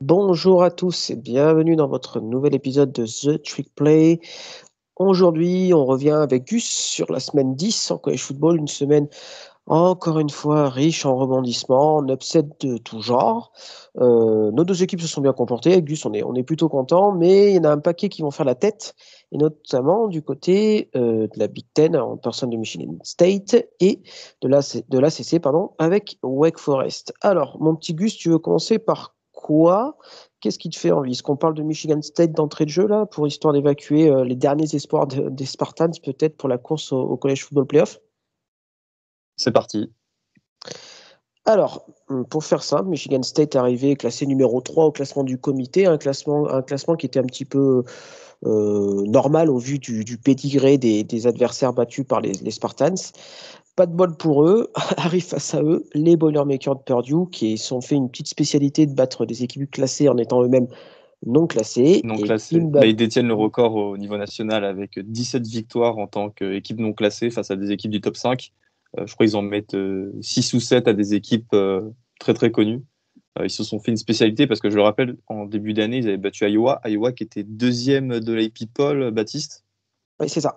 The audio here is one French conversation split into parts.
Bonjour à tous et bienvenue dans votre nouvel épisode de The Trick Play. Aujourd'hui, on revient avec Gus sur la semaine 10 en college football, une semaine encore une fois riche en rebondissements, en upset de tout genre. Nos deux équipes se sont bien comportées. Avec Gus, on est plutôt content, mais il y en a un paquet qui vont faire la tête, et notamment du côté de la Big Ten en personne de Michigan State et de l'ACC, pardon, avec Wake Forest. Alors, mon petit Gus, tu veux commencer par quoi? Qu'est-ce qui te fait envie? Est-ce qu'on parle de Michigan State d'entrée de jeu, là, pour histoire d'évacuer les derniers espoirs des Spartans, peut-être pour la course au College Football Playoff? C'est parti. Alors, pour faire simple, Michigan State est arrivé classé numéro 3 au classement du comité, un classement qui était un petit peu normal au vu du pédigré des adversaires battus par les Spartans. Pas de bol pour eux, arrive face à eux les Boilermakers de Purdue qui sont fait une petite spécialité de battre des équipes classées en étant eux-mêmes non classées. Non Et classé. bim, Ils détiennent le record au niveau national avec 17 victoires en tant qu'équipe non classée face à des équipes du top 5. Je crois qu'ils en mettent 6 ou 7 à des équipes très très connues. Ils se sont fait une spécialité parce que je le rappelle, en début d'année, ils avaient battu Iowa. Iowa qui était deuxième de l'AP Poll, Baptiste. oui, c'est ça.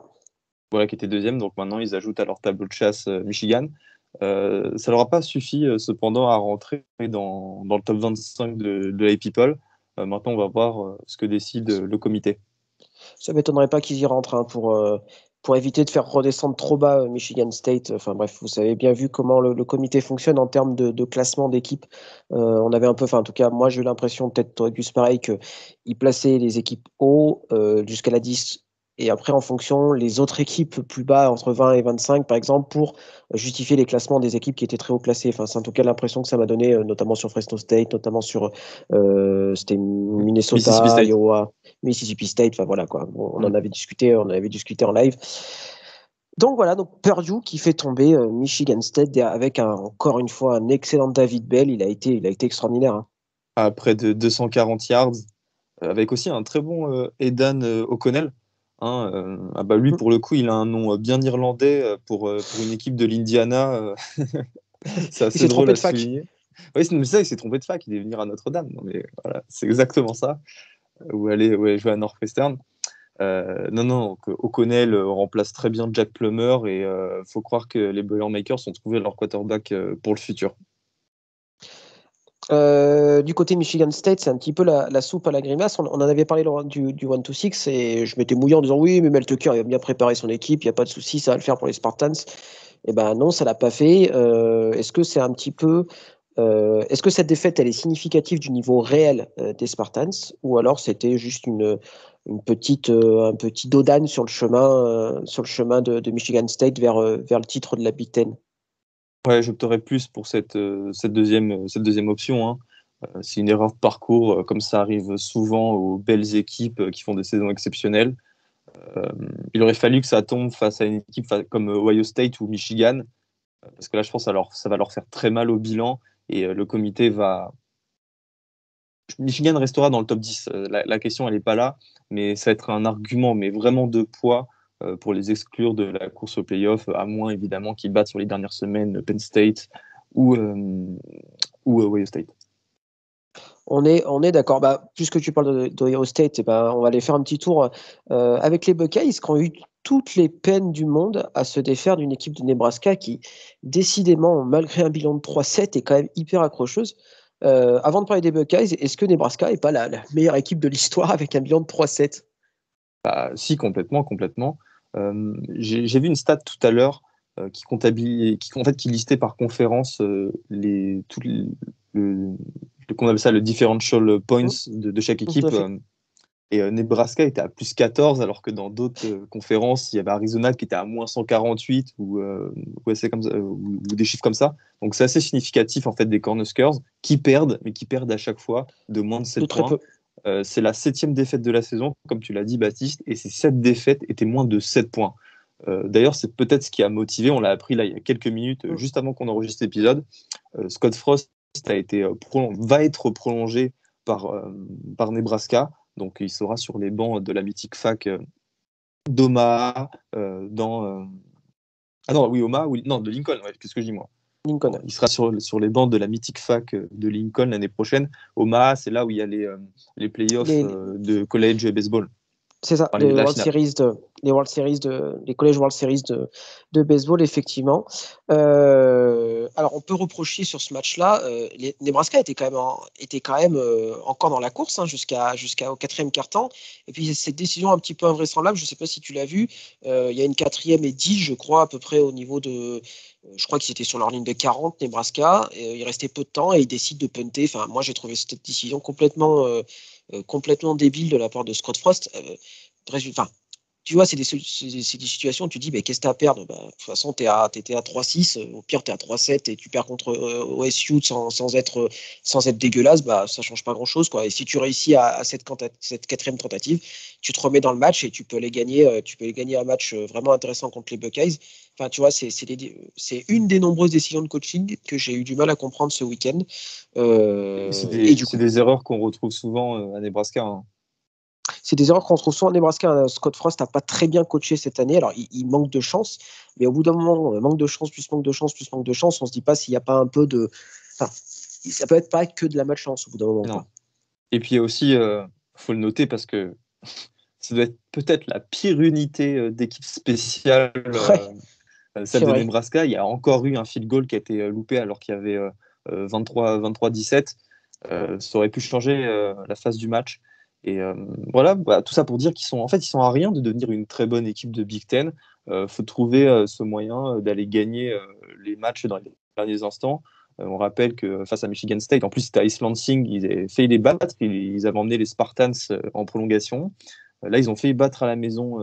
Voilà, qui était deuxième. Donc maintenant, ils ajoutent à leur tableau de chasse Michigan. Ça leur a pas suffi cependant à rentrer dans le top 25 de l'AP Poll. Maintenant, on va voir ce que décide le comité. Ça m'étonnerait pas qu'ils y rentrent hein, pour éviter de faire redescendre trop bas Michigan State. Enfin bref, vous avez bien vu comment le comité fonctionne en termes de classement d'équipe. On avait un peu, enfin en tout cas, moi j'ai eu l'impression, peut-être toi Gus pareil, qu'ils plaçaient les équipes haut jusqu'à la 10 et après en fonction les autres équipes plus bas entre 20 et 25 par exemple pour justifier les classements des équipes qui étaient très haut classées. Enfin c'est en tout cas l'impression que ça m'a donné, notamment sur Fresno State, notamment sur c'était Mississippi Minnesota, State. Iowa. Mississippi State, enfin voilà quoi. On en Mm. avait discuté en live. Donc voilà, donc Purdue qui fait tomber Michigan State avec encore une fois un excellent David Bell. Il a été extraordinaire, hein. À près de 240 yards, avec aussi un très bon Aidan O'Connell. Hein, ah bah lui, Mm. pour le coup, il a un nom bien irlandais pour une équipe de l'Indiana. C'est Il assez s'est drôle trompé à de fac. souligner. Oui, c'est ça, il s'est trompé de fac, il est venu à Notre-Dame. Non, mais voilà, c'est exactement ça. Ou aller jouer à Northwestern. Non, non, donc, O'Connell remplace très bien Jack Plummer et faut croire que les Boilermakers ont trouvé leur quarterback pour le futur. Du côté Michigan State, c'est un petit peu la soupe à la grimace. On en avait parlé lors du 1-2-6 et je m'étais mouillé en disant oui, mais Mel Tucker, il a bien préparé son équipe, il n'y a pas de souci, ça va le faire pour les Spartans. Eh ben non, ça l'a pas fait. Est-ce que c'est un petit peu, est-ce que cette défaite, elle est significative du niveau réel des Spartans ou alors c'était juste une petite, un petit dodan sur le chemin de Michigan State vers le titre de la Big Ten? Ouais, j'opterais plus pour cette deuxième option. Hein. C'est une erreur de parcours, comme ça arrive souvent aux belles équipes qui font des saisons exceptionnelles. Euh, il aurait fallu que ça tombe face à une équipe comme Ohio State ou Michigan, parce que là, je pense que ça va leur faire très mal au bilan et le comité va. Michigan restera dans le top 10. La question, elle n'est pas là, mais ça va être un argument, mais vraiment de poids pour les exclure de la course au playoff, à moins évidemment qu'ils battent sur les dernières semaines Penn State ou, euh, ou Ohio State. On est d'accord. Bah, puisque tu parles d'Ohio State, eh ben, on va aller faire un petit tour avec les Buckeyes qui ont eu toutes les peines du monde à se défaire d'une équipe de Nebraska qui, décidément, malgré un bilan de 3-7, est quand même hyper accrocheuse. Avant de parler des Buckeyes, est-ce que Nebraska n'est pas la meilleure équipe de l'histoire avec un bilan de 3-7? Bah, si, complètement, complètement. J'ai vu une stat tout à l'heure qui comptabilise, en fait, qui listait par conférence le, qu'on appelle ça le differential points Mmh, de chaque tout à équipe. fait. Et Nebraska était à plus 14, alors que dans d'autres conférences, il y avait Arizona qui était à moins 148 ou c'est comme ça, ou des chiffres comme ça. Donc c'est assez significatif en fait des Cornhuskers qui perdent, mais qui perdent à chaque fois de moins de De 7 très points. peu. C'est la septième défaite de la saison, comme tu l'as dit, Baptiste, et ces 7 défaites étaient moins de 7 points. D'ailleurs, c'est peut-être ce qui a motivé, on l'a appris là il y a quelques minutes, Mmh. juste avant qu'on enregistre l'épisode, Scott Frost va être prolongé par Nebraska, donc il sera sur les bancs de la mythique fac d'Omaha, Ah non, oui, Omaha, oui, non, de Lincoln, ouais, qu'est-ce que je dis moi? Lincoln. Il sera sur les bancs de la mythique fac de Lincoln l'année prochaine. Omaha, c'est là où il y a les playoffs de college baseball. C'est ça, Enfin, la finale. Les collèges World Series de baseball, effectivement. Alors, on peut reprocher sur ce match-là, Nebraska était quand même encore dans la course jusqu'au quatrième quart-temps. Et puis, cette décision un petit peu invraisemblable, je ne sais pas si tu l'as vu, il y a une 4e et 10, je crois, à peu près au niveau de. Je crois qu'ils étaient sur leur ligne de 40, Nebraska. Il restait peu de temps et ils décident de punter. Enfin, moi, j'ai trouvé cette décision complètement débile de la part de Scott Frost. Enfin, tu vois, c'est des situations où tu dis, mais qu'est-ce que tu as à perdre? Bah, de toute façon, t'étais à 3-6, au pire, tu es à 3-7 et tu perds contre OSU sans être dégueulasse, bah, ça change pas grand-chose, quoi. Et si tu réussis à cette 4e tentative, tu te remets dans le match et tu peux aller gagner un match vraiment intéressant contre les Buckeyes. Enfin, tu vois, c'est une des nombreuses décisions de coaching que j'ai eu du mal à comprendre ce week-end. Et du C'est coup, des erreurs qu'on retrouve souvent à Nebraska. Hein. c'est des erreurs qu'on retrouve souvent en Nebraska. Scott Frost n'a pas très bien coaché cette année. Alors, il manque de chance, mais au bout d'un moment, manque de chance, plus manque de chance, plus manque de chance, on se dit pas s'il n'y a pas un peu de. Enfin, ça peut être pas que de la malchance au bout d'un moment, Non. quoi. Et puis aussi, faut le noter parce que ça doit être peut-être la pire unité d'équipe spéciale, Ouais, celle c'est de vrai. Nebraska. Il y a encore eu un field goal qui a été loupé alors qu'il y avait 23-17. Ça aurait pu changer la phase du match. Et voilà, bah, tout ça pour dire ils sont à rien de devenir une très bonne équipe de Big Ten. Faut trouver ce moyen d'aller gagner les matchs dans les derniers instants. On rappelle que face à Michigan State, en plus c'était à East Lansing, ils avaient fait les battre, ils avaient emmené les Spartans en prolongation. Là, ils ont fait battre à la maison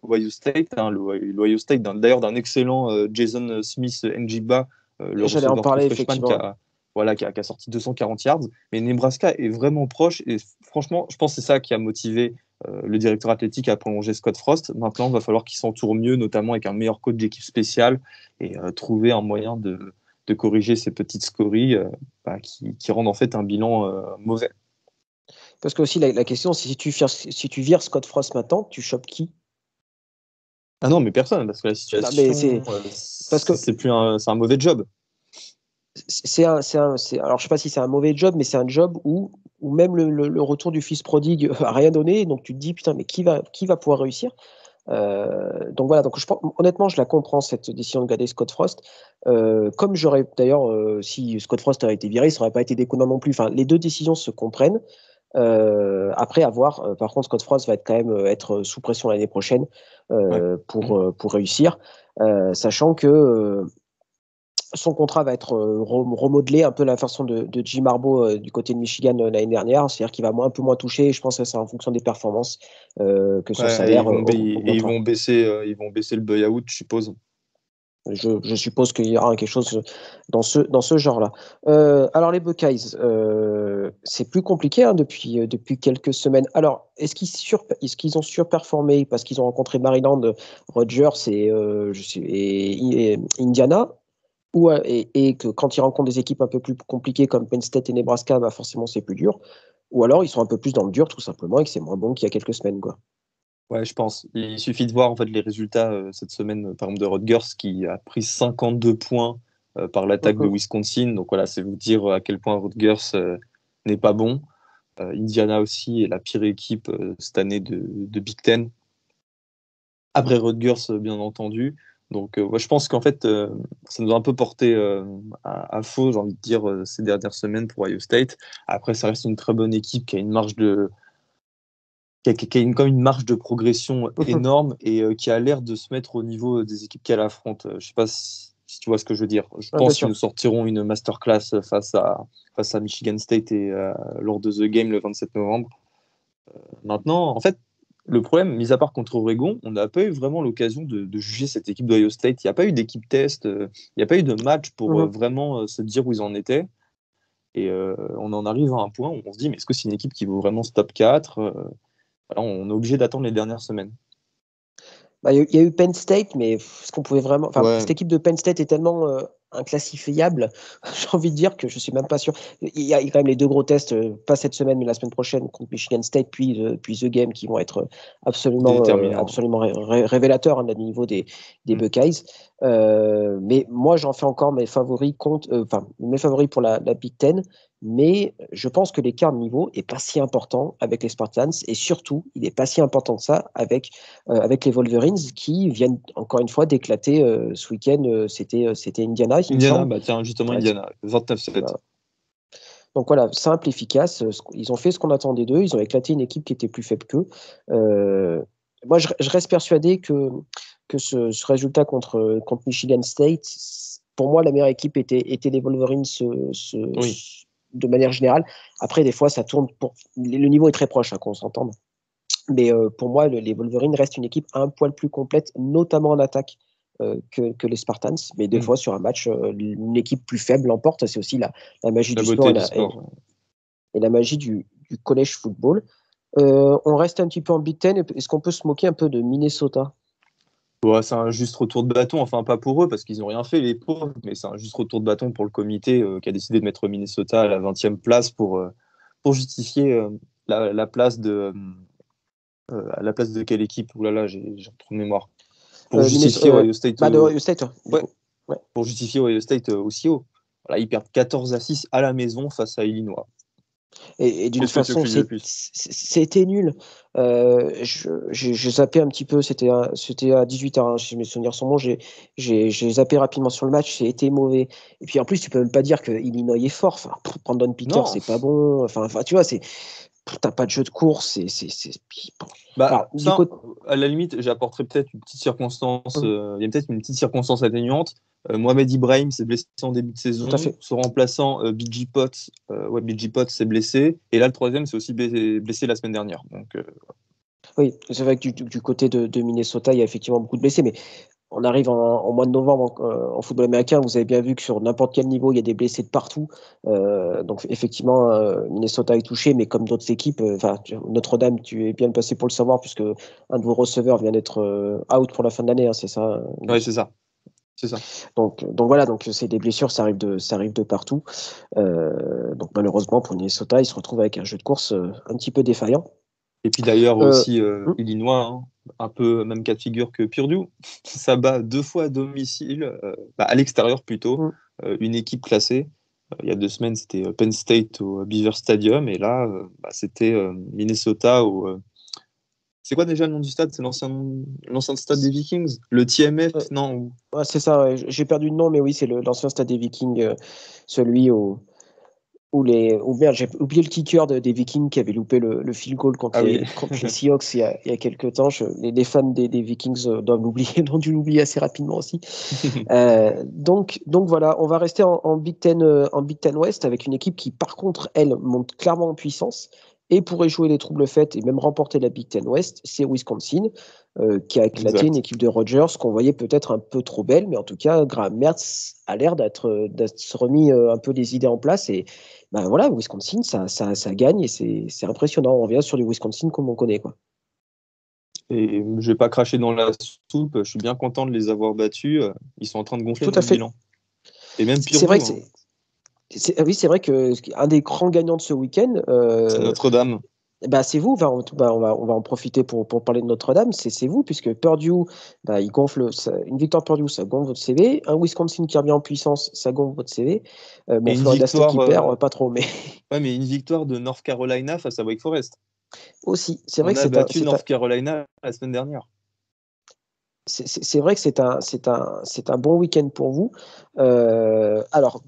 Ohio State, hein, l'Ohio State d'ailleurs d'un excellent Jason Smith Njiba, le J'allais en receveur true parler, freshman effectivement. qui a sorti 240 yards. Mais Nebraska est vraiment proche et franchement, je pense que c'est ça qui a motivé le directeur athlétique à prolonger Scott Frost. Maintenant, il va falloir qu'il s'entoure mieux, notamment avec un meilleur coach d'équipe spéciale et trouver un moyen de corriger ces petites scories qui rendent en fait un bilan mauvais. Parce que aussi, la question, c'est si tu vires Scott Frost maintenant, tu chopes qui? Ah non, mais personne, parce que la Non, mais situation, parce que c'est un mauvais job. alors je sais pas si c'est un mauvais job, mais c'est un job où même le retour du fils prodigue a rien donné. Donc tu te dis, putain, mais qui va pouvoir réussir? Donc voilà, donc honnêtement, je la comprends cette décision de garder Scott Frost. Comme j'aurais d'ailleurs, si Scott Frost avait été viré, ça n'aurait pas été déconnant non plus. Enfin, les deux décisions se comprennent. Après, à voir. Par contre, Scott Frost va quand même être sous pression l'année prochaine Ouais. pour réussir, sachant que son contrat va être remodelé un peu à la façon de Jim Harbaugh du côté de Michigan l'année dernière, c'est-à-dire qu'il va un peu moins toucher. Et je pense que c'est en fonction des performances que son Ouais, et salaire augmentera. ils vont baisser le buy-out, je suppose. Je suppose qu'il y aura quelque chose dans ce genre-là. Alors les Buckeyes, c'est plus compliqué hein, depuis quelques semaines. Alors, est-ce qu'ils ont surperformé parce qu'ils ont rencontré Maryland, Rutgers et Indiana, et que quand ils rencontrent des équipes un peu plus compliquées comme Penn State et Nebraska, bah forcément c'est plus dur. Ou alors ils sont un peu plus dans le dur tout simplement et que c'est moins bon qu'il y a quelques semaines, quoi. Ouais, je pense. Il suffit de voir en fait les résultats cette semaine, par exemple, de Rutgers qui a pris 52 points par l'attaque de Mhm. Wisconsin. Donc voilà, c'est vous dire à quel point Rutgers n'est pas bon. Indiana aussi est la pire équipe cette année de Big Ten. Après Rutgers, bien entendu. Donc, ouais, je pense qu'en fait, ça nous a un peu porté à faux, j'ai envie de dire, ces dernières semaines pour Ohio State. Après, ça reste une très bonne équipe qui a une marge quand même une marge de progression Mhm. énorme et qui a l'air de se mettre au niveau des équipes qu'elle affronte. Je sais pas si tu vois ce que je veux dire. Je Ouais, bien pense qu'ils sûr. nous sortiront une masterclass face à Michigan State et lors de The Game le 27 novembre. Maintenant, en fait, le problème, mis à part contre Oregon, on n'a pas eu vraiment l'occasion de juger cette équipe d'Ohio State. Il n'y a pas eu d'équipe test, il n'y a pas eu de match pour Mhm. vraiment se dire où ils en étaient. Et on en arrive à un point où on se dit, mais est-ce que c'est une équipe qui vaut vraiment ce top 4? Voilà, on est obligé d'attendre les dernières semaines. Bah, il y a eu Penn State, mais est-ce qu'on pouvait vraiment. Enfin, Ouais, cette équipe de Penn State est tellement inclassifiable. J'ai envie de dire que je suis même pas sûr. Il y a quand même les 2 gros tests, pas cette semaine, mais la semaine prochaine contre Michigan State, puis The Game, qui vont être Déterminant. absolument révélateurs du niveau des Buckeyes. Mais moi, j'en fais encore mes favoris mes favoris pour la Big Ten. Mais je pense que l'écart de niveau est pas si important avec les Spartans, et surtout, il n'est pas si important que ça avec les Wolverines, qui viennent encore une fois d'éclater ce week-end. C'était Indiana, il me Indiana, semble. bah tiens, justement, Ouais, Indiana, 29-7. voilà. Donc voilà, simple, efficace. Ils ont fait ce qu'on attendait d'eux. Ils ont éclaté une équipe qui était plus faible qu'eux. Moi, je reste persuadé que ce résultat contre Michigan State, pour moi, la meilleure équipe était les Wolverines Oui. de manière générale. Après, des fois, ça tourne. Le niveau est très proche, qu'on s'entende. Mais pour moi, les Wolverines restent une équipe un poil plus complète, notamment en attaque, que les Spartans. Mais des fois, sur un match, une équipe plus faible l'emporte. C'est aussi la magie La du sport beauté du sport. et la magie du college football. On reste un petit peu en Big Ten. Est-ce qu'on peut se moquer un peu de Minnesota? Ouais, c'est un juste retour de bâton, enfin pas pour eux parce qu'ils n'ont rien fait les pauvres, mais c'est un juste retour de bâton pour le comité qui a décidé de mettre Minnesota à la 20e place pour justifier la place à la place de quelle équipe? Ouh là là, j'ai un trou de mémoire. Pour justifier Ohio State, de Ohio State, du ouais, coup. Ouais. pour justifier Ohio State aussi haut. Voilà, ils perdent 14-6 à la maison face à Illinois. Et d'une Qu'est-ce que tu veux façon, que je dise de plus? c'était nul. J'ai zappé un petit peu, c'était à 18h, hein, si mes souvenirs sont bons. J'ai zappé rapidement sur le match, c'était mauvais. Et puis en plus, tu peux même pas dire que Illinois est fort. Enfin, Brandon Peter, Non, c'est pas bon. Enfin, tu vois, t'as pas de jeu de course. bah Alors, du ça, côté. à la limite, j'apporterais peut-être une petite circonstance. Hum, Il y a peut-être une petite circonstance atténuante. Mohamed Ibrahim s'est blessé en début de Tout à saison. fait. Son remplaçant, BG Potts, BG Potts s'est blessé. Et là, le troisième s'est aussi blessé la semaine dernière. Donc, Oui, c'est vrai que du côté de Minnesota, il y a effectivement beaucoup de blessés, mais on arrive en mois de novembre en football américain. Vous avez bien vu que sur n'importe quel niveau, il y a des blessés de partout. Donc effectivement, Minnesota est touché, mais comme d'autres équipes, Notre-Dame, tu es bien passé pour le savoir, puisque un de vos receveurs vient d'être out pour la fin de l'année, hein, c'est ça, il me ouais, c'est semble. ça. C'est ça. Donc voilà, donc c'est des blessures, ça arrive de partout. Donc malheureusement pour Minnesota, ils se retrouvent avec un jeu de course un petit peu défaillant. Et puis d'ailleurs Euh, aussi hum, Illinois, hein, un peu même cas de figure que Purdue, ça bat 2 fois à domicile, à l'extérieur plutôt, hum. une équipe classée. Il y a 2 semaines, c'était Penn State au Beaver Stadium, et là, c'était Minnesota c'est quoi déjà le nom du stade? C'est l'ancien stade des Vikings? Le TMF? Non, Ouais, c'est ça, ouais. J'ai perdu le nom, mais oui, c'est l'ancien stade des Vikings, celui où merde, j'ai oublié le kicker des Vikings qui avait loupé le field goal ah oui. contre les Seahawks il y a quelques temps. Les fans des Vikings doivent l'oublier, ont dû l'oublier assez rapidement aussi. Donc voilà, on va rester en Big Ten West avec une équipe qui, par contre, elle, monte clairement en puissance et pourrait jouer les troubles faits et même remporter la Big Ten West. C'est Wisconsin, qui a éclaté une Exact. équipe de Rodgers qu'on voyait peut-être un peu trop belle, mais en tout cas, Graham Mertz a l'air d'être se remis un peu les idées en place. Et ben voilà, Wisconsin, ça gagne et c'est impressionnant. On revient sur les Wisconsin comme on connaît, quoi. Et je vais pas cracher dans la soupe, je suis bien content de les avoir battus. Ils sont en train de gonfler Tout à notre fait. bilan. Et même C'est vrai Purdue, que hein. oui, c'est vrai que un des grands gagnants de ce week-end, C'est Notre-Dame. bah, c'est vous. On va en profiter pour parler de Notre-Dame. C'est vous, puisque Purdue, bah, il gonfle, une victoire de Purdue, ça gonfle votre CV. Un Wisconsin qui revient en puissance, ça gonfle votre CV. Et Bon, une Florida State victoire, qui perd, pas trop, mais ouais, mais une victoire de North Carolina face à Wake Forest. aussi. C'est vrai On que a battu North Carolina la semaine dernière. c'est vrai que c'est un bon week-end pour vous. Alors,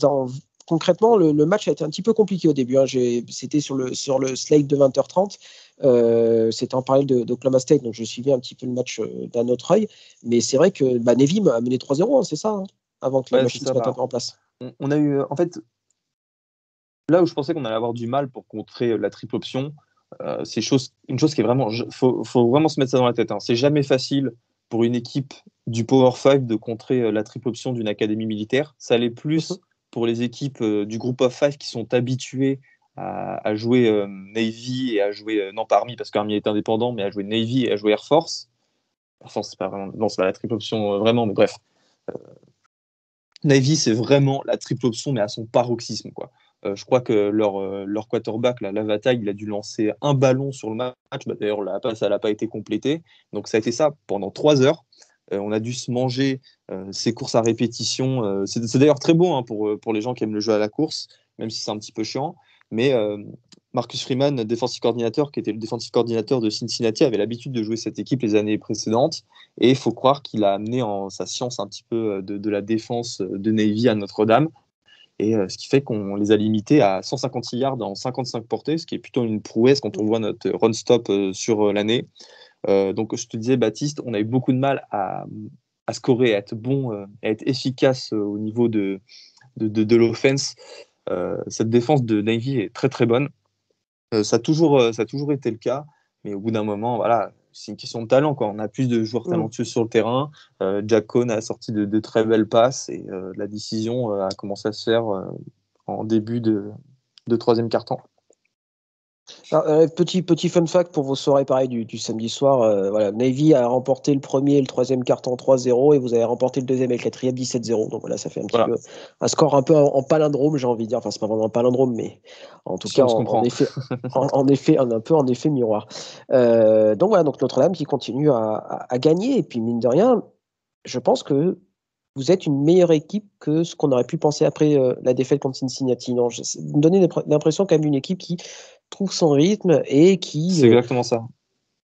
concrètement, le match a été un petit peu compliqué au début, hein. C'était sur le slate de 20h30. C'était en parallèle d'Oklahoma State, donc je suivais un petit peu le match d'un autre œil. Mais c'est vrai que Navy a mené 3-0, hein, c'est ça, hein, avant que la Ouais, c'est machine se ça. mette un Bah, peu en place. on a eu, en fait, là où je pensais qu'on allait avoir du mal pour contrer la triple option, une chose qui est vraiment, faut vraiment se mettre ça dans la tête, hein. C'est jamais facile pour une équipe du Power 5 de contrer la triple option d'une académie militaire. Ça l'est Mhm. plus pour les équipes du Group of 5 qui sont habituées à jouer Navy et à jouer, non pas Army parce qu'Army est indépendant, mais à jouer Navy et à jouer Air Force. Air Force, c'est pas vraiment, non, c'est pas la triple option vraiment, mais bref. Navy, c'est vraiment la triple option, mais à son paroxysme, quoi. Je crois que leur quarterback, là, Lavataille, il a dû lancer un ballon sur le match. Bah, d'ailleurs, la passe, elle n'a pas été complétée. Donc, ça a été ça pendant 3 heures. On a dû se manger ces courses à répétition. C'est d'ailleurs très beau, hein, pour les gens qui aiment le jeu à la course, même si c'est un petit peu chiant. Mais Marcus Freeman, défensif coordinateur, qui était le défensif coordinateur de Cincinnati, avait l'habitude de jouer cette équipe les années précédentes. Et il faut croire qu'il a amené sa science un petit peu de la défense de Navy à Notre-Dame. Et ce qui fait qu'on les a limités à 156 yards en 55 portées, ce qui est plutôt une prouesse quand on voit notre run-stop sur l'année. Donc, je te disais, Baptiste, on a eu beaucoup de mal à scorer, à être bon, à être efficace au niveau de l'offense. Cette défense de Navy est très très bonne. Ça a toujours été le cas, mais au bout d'un moment, voilà, c'est une question de talent, quoi. On a plus de joueurs talentueux sur le terrain. Jack Cohn a sorti de très belles passes et la décision a commencé à se faire en début de troisième quart-temps. Alors, petit fun fact pour vos soirées pareil du samedi soir. Voilà, Navy a remporté le premier et le troisième carton 3-0 et vous avez remporté le deuxième et le quatrième 17-0. Donc voilà, ça fait Voilà. un score un peu en palindrome, j'ai envie de dire. Enfin, c'est pas vraiment un palindrome, mais en tout Si cas, on se comprend. en effet, un peu en effet miroir. Donc voilà, donc Notre-Dame qui continue à gagner. Et puis, mine de rien, je pense que vous êtes une meilleure équipe que ce qu'on aurait pu penser après la défaite contre Cincinnati. Non, vous me donnez l'impression quand même d'une équipe qui trouve son rythme et C'est exactement ça.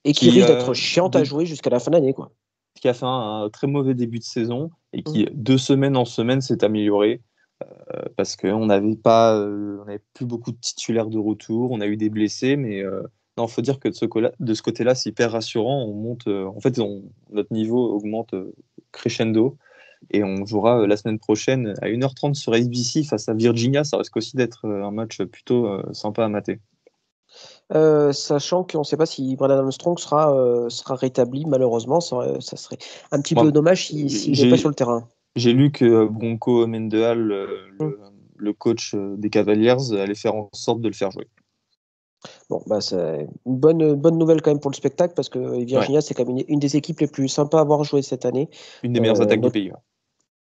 qui risque d'être chiante à jouer jusqu'à la fin de l'année, quoi. Qui a fait un très mauvais début de saison et qui, Mmh. de semaine en semaine, s'est amélioré parce qu'on n'avait pas, on n'avait plus beaucoup de titulaires de retour, on a eu des blessés, mais non, faut dire que de ce côté-là, c'est hyper rassurant. On monte, en fait, notre niveau augmente crescendo et on jouera la semaine prochaine à 1h30 sur ABC face à Virginia. Ça risque aussi d'être un match plutôt sympa à mater. Sachant qu'on ne sait pas si Brandon Armstrong sera rétabli, malheureusement, ça serait un petit peu Moi, dommage s'il n'est pas sur le terrain. j'ai lu que Bronco Mendenhall, Mmh. le coach des Cavaliers, allait faire en sorte de le faire jouer. Bon, bah, c'est une bonne nouvelle quand même pour le spectacle parce que Ouais, Virginia, c'est quand même une des équipes les plus sympas à avoir joué cette année. une des meilleures attaques du Notre pays. Ouais.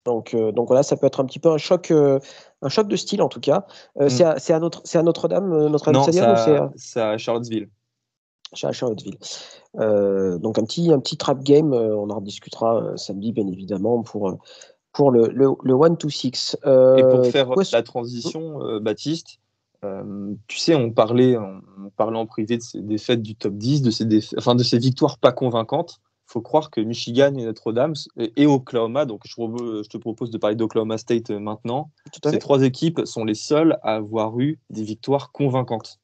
Donc voilà, ça peut être un petit peu un choc de style en tout cas. Mm. C'est à Notre-Dame, Notre-Dame Non, Stadium ou c'est ça à Charlottesville. à Charlottesville. Donc un petit trap game, on en rediscutera samedi bien évidemment pour le 1-2-6. Et pour faire Quoi, la transition, Baptiste, tu sais, on parlait en privé de ces défaites du top 10, de ces victoires pas convaincantes. Il faut croire que Michigan et Notre-Dame et Oklahoma, donc je te propose de parler d'Oklahoma State maintenant, tout à ces fait. 3 équipes sont les seules à avoir eu des victoires convaincantes.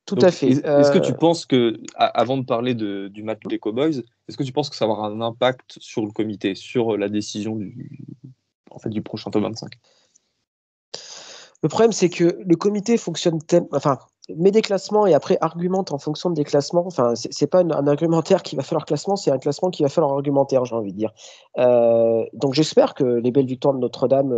Tout à Donc, fait. est-ce que tu penses que, avant de parler du match des Cowboys, est-ce que tu penses que ça va avoir un impact sur le comité, sur la décision du prochain top 25? Le problème, c'est que le comité fonctionne enfin, met des classements et après argumente en fonction des classements. Enfin, c'est pas un argumentaire qui va faire leur classement, c'est un classement qui va faire leur argumentaire, j'ai envie de dire. Donc j'espère que les belles victoires de Notre-Dame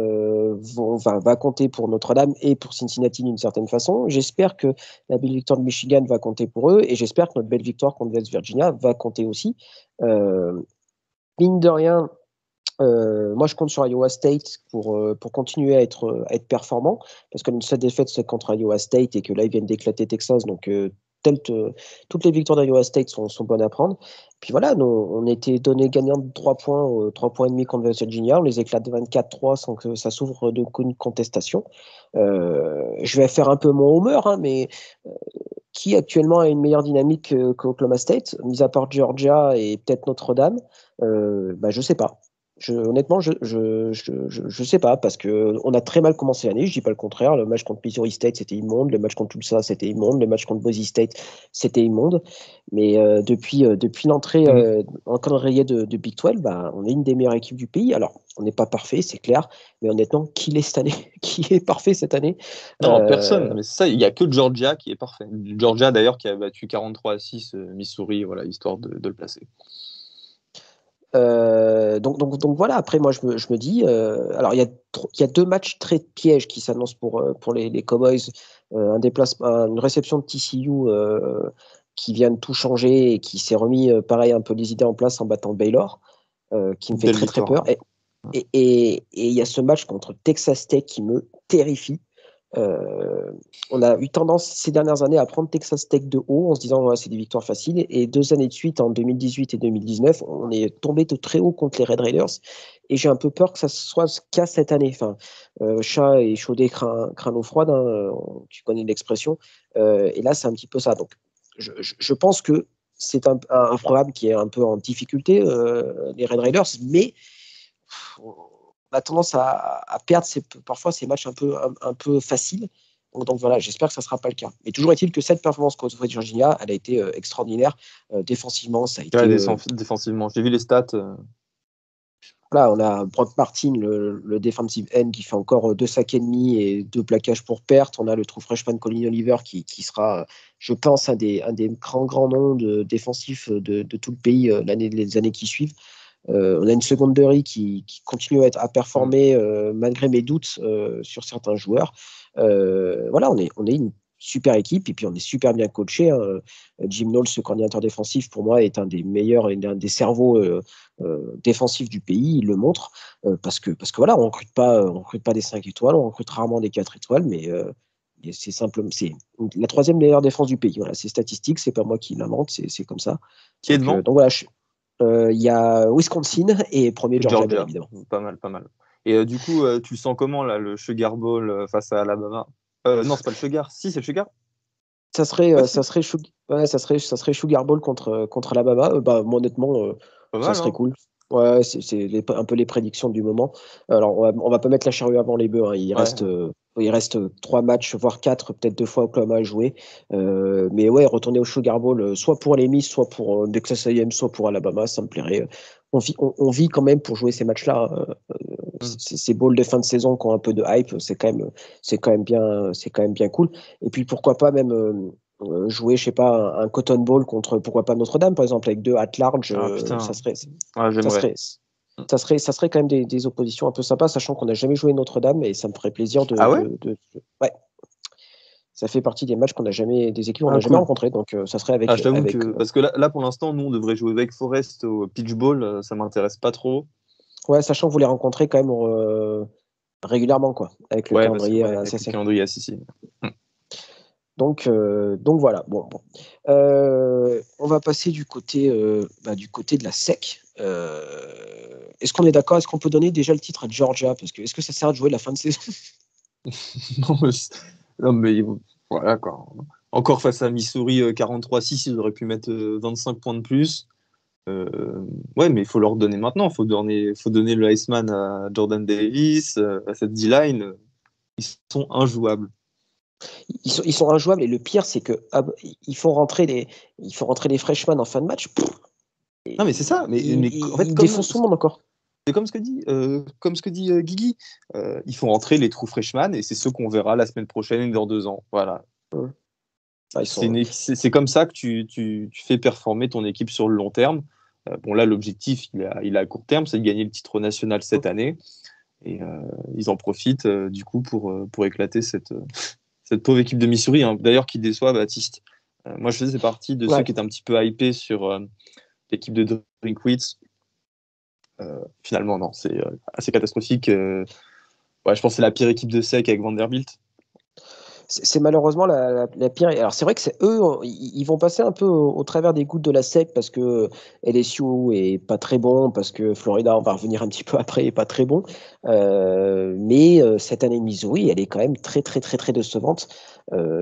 va compter pour Notre-Dame et pour Cincinnati d'une certaine façon. J'espère que la belle victoire de Michigan va compter pour eux et j'espère que notre belle victoire contre West Virginia va compter aussi. Mine de rien, moi, je compte sur Iowa State pour continuer à être performant, parce que notre seule défaite, c'est contre Iowa State et que là, ils viennent d'éclater Texas. Donc, toutes les victoires d'Iowa State sont bonnes à prendre. Puis voilà, on était donné gagnant de 3 points, 3 points et demi contre West Virginia. On les éclate de 24-3 sans que ça s'ouvre d'aucune contestation. Je vais faire un peu mon homer, hein, mais qui actuellement a une meilleure dynamique qu'Oklahoma State, mis à part Georgia et peut-être Notre-Dame? Bah, je sais pas. Honnêtement, je sais pas parce que on a très mal commencé l'année. Je dis pas le contraire. Le match contre Missouri State c'était immonde, le match contre Tulsa c'était immonde, le match contre Boise State c'était immonde. Mais depuis l'entrée Mm. en calendrier de Big 12, bah, on est une des meilleures équipes du pays. Alors on n'est pas parfait, c'est clair, mais honnêtement, qui l'est cette année? Qui est parfait cette année? Non, personne. Mais c'est ça, il n'y a que Georgia qui est parfait. Georgia, d'ailleurs, qui a battu 43-6 Missouri, voilà, histoire de le placer. Donc voilà, après moi je me dis, alors il y a 2 matchs très pièges qui s'annoncent pour les Cowboys, une réception de TCU qui vient de tout changer et qui s'est remis pareil un peu les idées en place en battant Baylor, qui me fait Belle très très peur. victoire. Et il y a ce match contre Texas Tech qui me terrifie. On a eu tendance ces dernières années à prendre Texas Tech de haut en se disant ouais, c'est des victoires faciles. Et 2 années de suite, en 2018 et 2019, on est tombé de très haut contre les Red Raiders. Et j'ai un peu peur que ça soit ce cas cette année. Enfin, chat et chaudé craint l'eau froide, hein, tu connais l'expression. Et là, c'est un petit peu ça. Donc, je pense que c'est un programme qui est un peu en difficulté, les Red Raiders, mais on a tendance à perdre parfois ces matchs un peu faciles. Donc voilà, j'espère que ça ne sera pas le cas. Mais toujours est-il que cette performance contre West Virginia, elle a été extraordinaire. Défensivement, ça a été. Défensivement, j'ai vu les stats. Là, on a Brock Martin, le defensive end, qui fait encore 2 sacs et demi et 2 plaquages pour perte. On a le true freshman Colin Oliver qui sera, je pense, un des grands noms défensifs de tout le pays les années qui suivent. On a une secondary qui continue à performer malgré mes doutes sur certains joueurs. Voilà, on est une super équipe et puis on est super bien coaché. Hein. Jim Knowles, ce coordinateur défensif, pour moi, est un des meilleurs et un des cerveaux défensifs du pays. Il le montre parce que voilà, on recrute pas des 5 étoiles, on recrute rarement des 4 étoiles, mais c'est simplement c'est la troisième meilleure défense du pays. Voilà, c'est statistique, c'est pas moi qui l'invente, c'est comme ça. Qui est devant? Donc voilà, il y a Wisconsin et premier Georgia, bien évidemment. Pas mal, pas mal. Et du coup, tu sens comment là, le Sugar Bowl face à Alabama? Non, c'est pas le Sugar. Si, c'est le Sugar. Ça serait, Ouais, ça serait Sugar Bowl contre Alabama. Bah, moi, honnêtement, pas ça mal, serait hein. cool. Ouais, c'est un peu les prédictions du moment. Alors, on va pas mettre la charrue avant les bœufs. Hein. Il reste 3 matchs, voire 4, peut-être 2 fois Oklahoma à jouer. Mais ouais, retourner au Sugar Bowl, soit pour les Miss, soit pour Texas A&M, soit pour Alabama, ça me plairait. On vit quand même pour jouer ces matchs-là. Ces bowls de fin de saison qui ont un peu de hype, c'est quand même bien cool. Et puis pourquoi pas même jouer, je sais pas, un Cotton Bowl contre pourquoi pas Notre-Dame, par exemple, avec 2 at large, Ah putain. ça serait, ça J'aimerais. serait, ça serait quand même des oppositions un peu sympas, sachant qu'on n'a jamais joué Notre-Dame et ça me ferait plaisir Ah ouais? Ouais, ça fait partie des matchs des équipes qu'on n'a jamais Cool. rencontrées, donc ça serait Je t'avoue que parce que là, pour l'instant, nous on devrait jouer Wake Forest au Peach Bowl, ça m'intéresse pas trop. ouais, sachant que vous les rencontrez quand même régulièrement, quoi, avec le Ouais, parce que calendrier avec le assez. calendrier assez si. Donc voilà. Bon. On va passer du côté de la SEC. Est-ce qu'on est d'accord? Est-ce qu'on peut donner déjà le titre à Georgia? Parce que est-ce que ça sert de jouer la fin de saison? Non, non, mais voilà quoi. Encore face à Missouri 43-6, ils auraient pu mettre 25 points de plus. Ouais, mais il faut leur donner maintenant. Faut donner le Iceman à Jordan Davis, à cette D-line. Ils sont injouables. Ils sont injouables et le pire, c'est que ils font rentrer les freshmen en fin de match. Non, mais c'est ça. Mais en fait, Ils défoncent tout le monde encore. c'est comme ce que dit Guigui. Ils font rentrer les trous freshman et c'est ceux qu'on verra la semaine prochaine et dans 2 ans. Voilà. Ouais. Ah, C'est comme ça que tu fais performer ton équipe sur le long terme. Bon, là, l'objectif, il est à court terme, c'est de gagner le titre national cette année. Et ils en profitent, du coup, pour éclater cette pauvre équipe de Missouri, hein, d'ailleurs, qui déçoit Baptiste. Moi, je faisais partie de ceux qui étaient un petit peu hypés sur l'équipe de Drinkwitz. Finalement, non, c'est assez catastrophique. Ouais, je pense que c'est la pire équipe de SEC avec Vanderbilt. C'est malheureusement la pire. Alors c'est vrai que c'est eux, ils vont passer un peu au travers des gouttes de la SEC parce que LSU est pas très bon, parce que Florida, on va revenir un petit peu après, est pas très bon. Mais cette année, Missouri, elle est quand même très très très très décevante,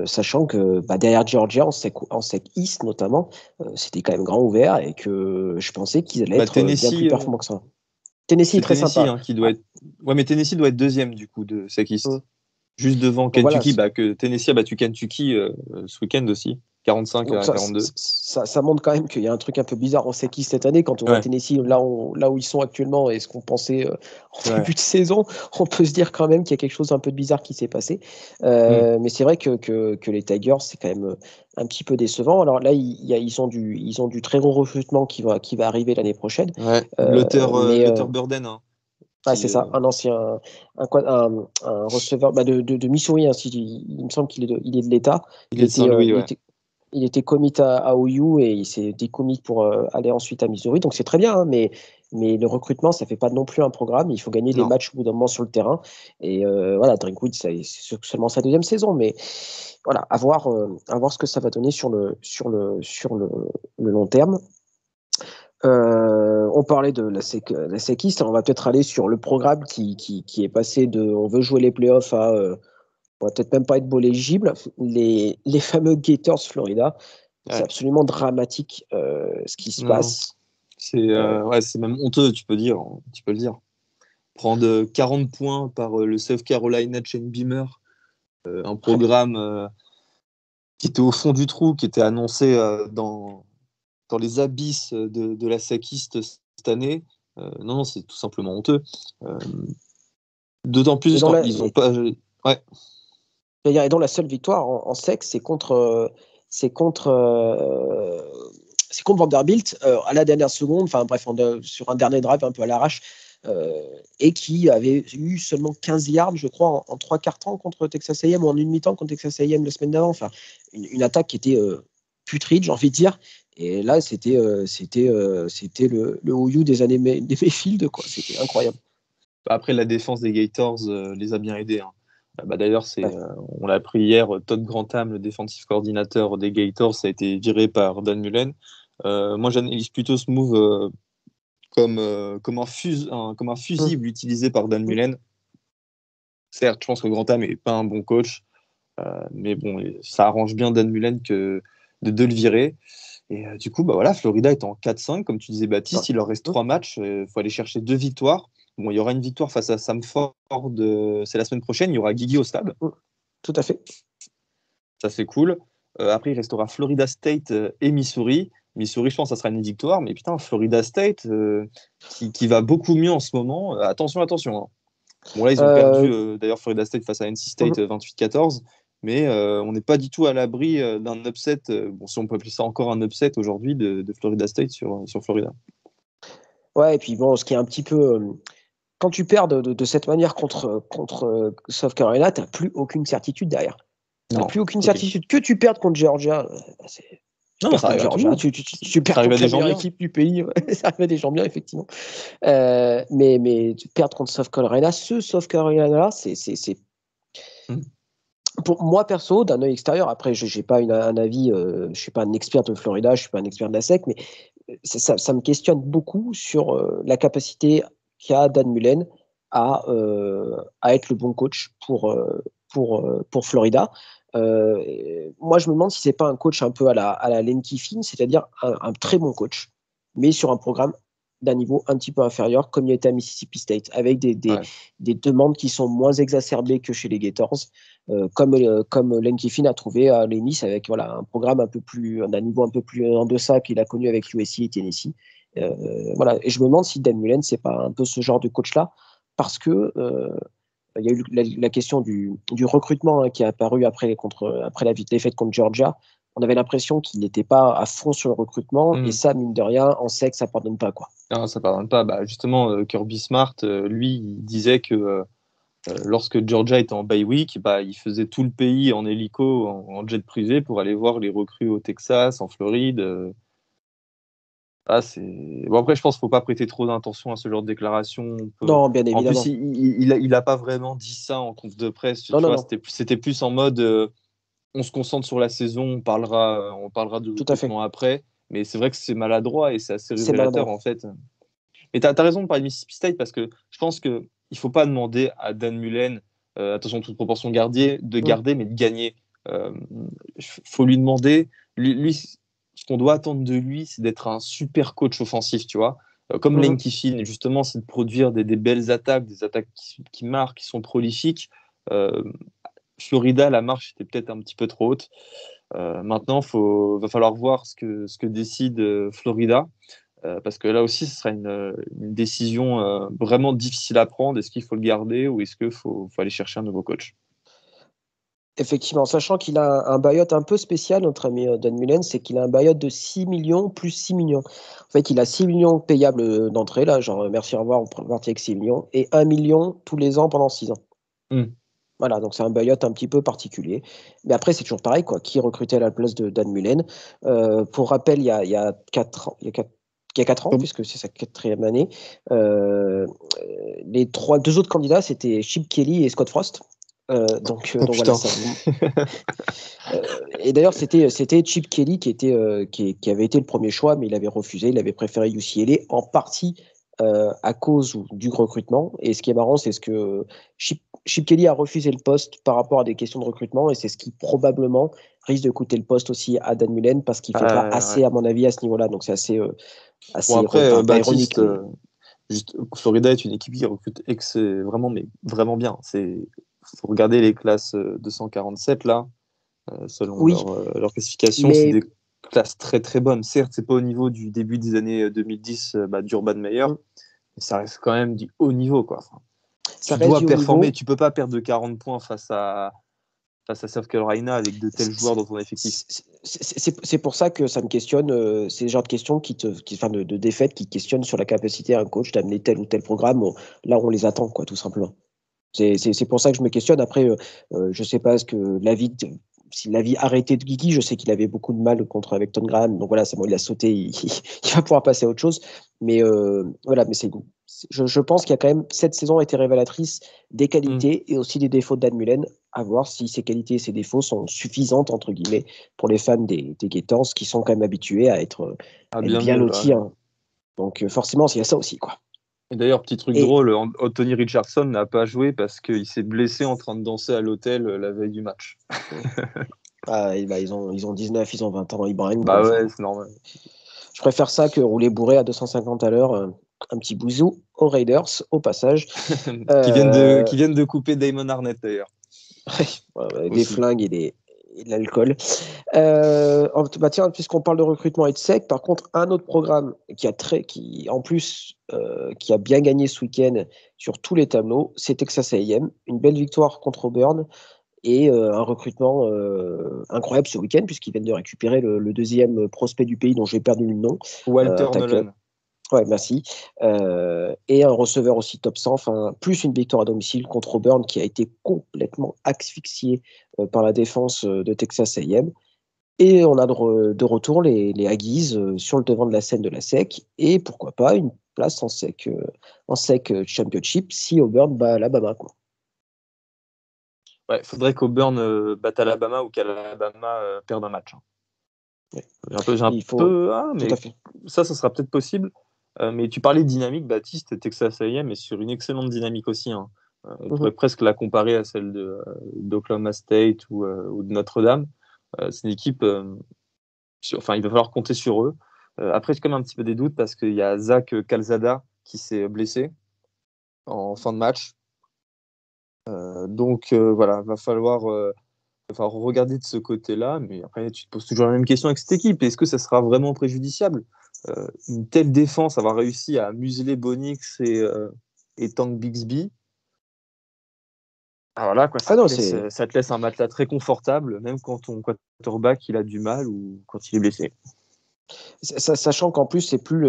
sachant que derrière Georgia, en SEC East notamment, c'était quand même grand ouvert et que je pensais qu'ils allaient être bien plus performants que ça. Tennessee est c'est très Tennessee, sympa. hein, qui doit être. Ouais, mais Tennessee doit être deuxième du coup de SEC East. Juste devant Donc voilà, Kentucky, que Tennessee a battu Kentucky ce week-end aussi, 45 donc à 42. ça montre quand même qu'il y a un truc un peu bizarre en Seki cette année. Quand on voit Ouais, Tennessee là où ils sont actuellement et ce qu'on pensait en ouais. début de saison, on peut se dire quand même qu'il y a quelque chose d'un peu bizarre qui s'est passé. Mais c'est vrai que les Tigers, c'est quand même un petit peu décevant. Alors là, ils ont du très gros recrutement qui va arriver l'année prochaine. Ouais. Mais Luther Burden, hein, c'est qui, ça, un ancien un receveur de Missouri, hein, il me semble il est de l'État. il est de Saint-Louis, ouais. Il était commit à OU et il s'est décommit pour aller ensuite à Missouri, donc c'est très bien, hein, mais mais le recrutement, ça fait pas non plus un programme. Il faut gagner des Non. matchs au bout d'un moment sur le terrain. Et voilà, Drinkwood, c'est seulement sa deuxième saison, mais voilà, à voir ce que ça va donner sur le long terme. On parlait de la SEC East, on va peut-être aller sur le programme qui est passé de on veut jouer les playoffs à on va peut-être même pas être beau légible. Les fameux Gators Florida, c'est Ouais. absolument dramatique ce qui se Non, non. passe. C'est même honteux, tu peux le dire. Prendre 40 points par le South Carolina Shane Beamer, un programme qui était au fond du trou, qui était annoncé dans les abysses de la SEC East cette année. Non, non, c'est tout simplement honteux. D'autant Et plus dans quand la, ils n'ont pas. Ouais. et dans la seule victoire en SEC, c'est contre, c'est contre Vanderbilt à la dernière seconde, enfin bref, sur un dernier drive un peu à l'arrache, et qui avait eu seulement 15 yards, je crois, en 3 quarts-temps contre Texas A&M ou en une mi-temps contre Texas A&M la semaine d'avant. Enfin, une attaque qui était putride, j'ai envie de dire. Et là, c'était le OU des années des Mayfield, quoi. C'était incroyable. Après, la défense des Gators les a bien aidés, hein. D'ailleurs, Ouais. on l'a appris hier, Todd Grantham, le défensif coordinateur des Gators, a été viré par Dan Mullen. Moi, j'analyse plutôt ce move comme un Hum, fusible utilisé par Dan hum. Mullen. Certes, je pense que Grantham n'est pas un bon coach, mais bon, ça arrange bien Dan Mullen que de le virer. Et du coup, bah voilà, Florida est en 4-5, comme tu disais, Ouais. Baptiste, il leur reste Hum, 3 matchs, il faut aller chercher 2 victoires. Bon, il y aura une victoire face à Samford, c'est la semaine prochaine, il y aura Gigi au stade, hum. Tout à fait. ça c'est cool. Après, il restera Florida State et Missouri. Missouri, je pense que ça sera une victoire, mais putain, Florida State, qui va beaucoup mieux en ce moment. Attention, attention, hein. Bon, là, ils ont perdu Euh, d'ailleurs Florida State face à NC State hum. 28-14, mais on n'est pas du tout à l'abri d'un upset, bon, si on peut appeler ça encore un upset aujourd'hui, de Florida State sur Florida. Ouais, et puis bon, ce qui est un petit peu. Quand tu perds de cette manière contre South Carolina, tu n'as plus aucune certitude derrière. Tu n'as Non, plus aucune ok. certitude. Que tu perdes contre Georgia, tu Non, perds ça contre arrive à tout le Georgia, monde. tu perds Ça arrive à contre des la gens meilleure bien. équipe du pays. Ça arrive à des gens bien, effectivement. Mais tu perds contre South Carolina, ce South Carolina-là, c'est Hmm. pour moi perso, d'un œil extérieur. Après, je n'ai pas un avis, je ne suis pas un expert de Florida, je ne suis pas un expert de la SEC, mais ça me questionne beaucoup sur la capacité qu'a Dan Mullen à être le bon coach pour Florida. Moi, je me demande si c'est pas un coach un peu à la Lane Kiffin, c'est-à-dire un très bon coach, mais sur un programme d'un niveau un petit peu inférieur, comme il était à Mississippi State, avec Ouais. des demandes qui sont moins exacerbées que chez les Gators, comme Lane Kiffin a trouvé à Les Miss, avec voilà, un programme un niveau un peu plus en deçà qu'il a connu avec USC et Tennessee. Voilà. Et je me demande si Dan Mullen, c'est pas un peu ce genre de coach-là, parce que il y a eu la question du recrutement qui est apparu après la défaite contre Georgia. On avait l'impression qu'il n'était pas à fond sur le recrutement, et Hmm. ça, mine de rien, on sait que ça pardonne pas, quoi. Non, ça pardonne pas. Bah, justement, Kirby Smart, lui, il disait que lorsque Georgia était en bye week, bah, il faisait tout le pays en hélico, en jet privé pour aller voir les recrues au Texas, en Floride. Bon, après, je pense qu'il ne faut pas prêter trop d'intention à ce genre de déclaration. Non, bien En plus, évidemment. il a pas vraiment dit ça en conf de presse. Tu Non, non, vois, non. c'était plus en mode on se concentre sur la saison, on parlera du Tout à fait. recrutement après. Mais c'est vrai que c'est maladroit et c'est assez C'est révélateur maladroit. en fait. Mais tu as raison de parler de Mississippi State parce que je pense qu'il ne faut pas demander à Dan Mullen, attention, toute proportion gardée, de Mm. garder, mais de gagner. Il faut lui demander, lui, ce qu'on doit attendre de lui, c'est d'être un super coach offensif, tu vois. Comme Lane Mhm. Kiffin, justement, c'est de produire des belles attaques, des attaques qui marquent, qui sont prolifiques. Euh, Florida, la marche était peut-être un petit peu trop haute. Maintenant, va falloir voir ce que décide Florida. Parce que là aussi, ce sera une décision vraiment difficile à prendre. Est-ce qu'il faut le garder ou est-ce qu'il faut aller chercher un nouveau coach? Effectivement, sachant qu'il a un buyout un peu spécial, notre ami Dan Mullen, c'est qu'il a un buyout de 6 millions plus 6 millions. En fait, il a 6 millions payables d'entrée, là, genre merci, au revoir, on part avec 6 millions, et 1 million tous les ans pendant 6 ans. Hmm. Voilà, donc c'est un buyout un petit peu particulier. Mais après, c'est toujours pareil, quoi. Qui recrutait à la place de Dan Mullen? Pour rappel, il y a 4 ans, qui a 4 ans, puisque c'est sa 4e année. Les deux autres candidats, c'était Chip Kelly et Scott Frost. Donc voilà, ça. Et d'ailleurs, c'était Chip Kelly qui avait été le premier choix, mais il avait refusé. Il avait préféré UCLA en partie à cause du recrutement. Et ce qui est marrant, c'est que Chip Kelly a refusé le poste par rapport à des questions de recrutement, et c'est ce qui probablement risque de coûter le poste aussi à Dan Mullen parce qu'il fait pas assez, ouais. à mon avis, à ce niveau-là. Donc c'est assez Bon, après, pas ironique. Baptiste, juste, Florida est une équipe qui recrute vraiment, mais vraiment bien. Faut regarder les classes 247 là, selon Oui, leur classification, c'est mais des classes très très bonnes. Certes, c'est pas au niveau du début des années 2010 d'Urban Meyer, mais ça reste quand même du haut niveau, quoi. Enfin, ça tu reste dois du haut performer, niveau. tu peux pas perdre de 40 points face à South Carolina avec de tels joueurs dans ton effectif. C'est pour ça que ça me questionne. C'est le genre de questions enfin de défaites qui questionnent sur la capacité à un coach d'amener tel ou tel programme. Là, on les attend, quoi, tout simplement. C'est pour ça que je me questionne. Après, je sais pas si l'avis arrêté de Guigui, je sais qu'il avait beaucoup de mal avec Tom Graham. Donc voilà, c'est bon, il a sauté, il va pouvoir passer à autre chose. Mais voilà, mais je pense qu'il y a quand même, cette saison a été révélatrice des qualités et aussi des défauts de Dan Mullen. À voir si ses qualités et ses défauts sont suffisantes, entre guillemets, pour les fans des Gators qui sont quand même habitués à être Bien bien mieux. lotis. Hein. Donc forcément, il y a ça aussi, quoi. Et d'ailleurs, petit truc Et drôle, Anthony Richardson n'a pas joué parce qu'il s'est blessé en train de danser à l'hôtel la veille du match. ils ont 19, ils ont 20 ans, ils brinquent. Bon, Bah enfin, ouais, c'est normal. je préfère ça que rouler bourré à 250 à l'heure. Un petit bousou aux Raiders, au passage. Euh, Qui viennent de couper Damon Arnett d'ailleurs. des Aussi. flingues et de l'alcool. Bah tiens, puisqu'on parle de recrutement et de sec, par contre, un autre programme qui a bien gagné ce week-end sur tous les tableaux, c'est Texas A&M. Une belle victoire contre Auburn et un recrutement incroyable ce week-end, puisqu'ils viennent de récupérer le deuxième prospect du pays dont j'ai perdu le nom, un Walter tackle. Nolan. Ouais, merci. Et un receveur aussi top 100, enfin, plus une victoire à domicile contre Auburn qui a été complètement asphyxié par la défense de Texas A&M. Et on a de retour les Aggies sur le devant de la scène de la SEC. Et pourquoi pas une place en SEC Championship si Auburn bat Alabama, quoi. Ouais, faudrait qu'Auburn batte Alabama ou qu'Alabama perde un match. Hein. Ouais. J'ai un Il faut peu. tout Mais à fait. ça sera peut-être possible. Mais tu parlais de dynamique, Baptiste, Texas A&M est sur une excellente dynamique aussi. Hein. On pourrait Mhm. presque la comparer à celle d'Oklahoma State ou de Notre-Dame. C'est une équipe. Enfin, il va falloir compter sur eux. Après, j'ai quand même un petit peu des doutes parce qu'il y a Zach Calzada qui s'est blessé en fin de match. Donc voilà, va falloir regarder de ce côté-là. Mais après, tu te poses toujours la même question avec cette équipe. Est-ce que ça sera vraiment préjudiciable? Une telle défense, avoir réussi à museler Bonix et Tank Bixby, ah, voilà, quoi, Ah non, ça te laisse un matelas très confortable, même quand ton quarterback il a du mal ou quand il est blessé. sachant qu'en plus, c'est plus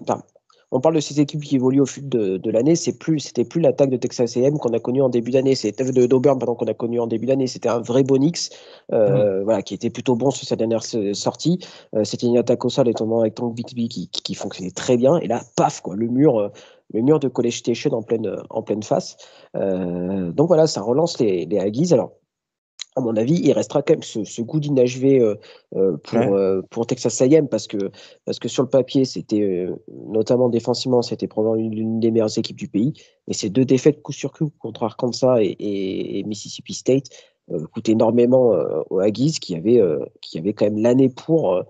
enfin, on parle de ces équipes qui évoluent au fil de l'année, c'était plus l'attaque de Texas A&M qu'on a connue en début d'année, c'était d'Auburn pardon qu'on a connu en début d'année, c'était un vrai Bonix, voilà, qui était plutôt bon sur sa dernière sortie. C'était une attaque au sol notamment avec Tank Bixby qui fonctionnait très bien, et là, paf quoi, le mur de College Station en pleine face. Donc voilà, ça relance les Aggies. Alors à mon avis, il restera quand même ce goût d'inachevé Ouais. pour Texas A&M parce que sur le papier, c'était notamment défensivement, c'était probablement l'une des meilleures équipes du pays. Et ces deux défaites coup sur coup contre Arkansas et Mississippi State coûtent énormément aux Aggies qui avaient quand même l'année euh,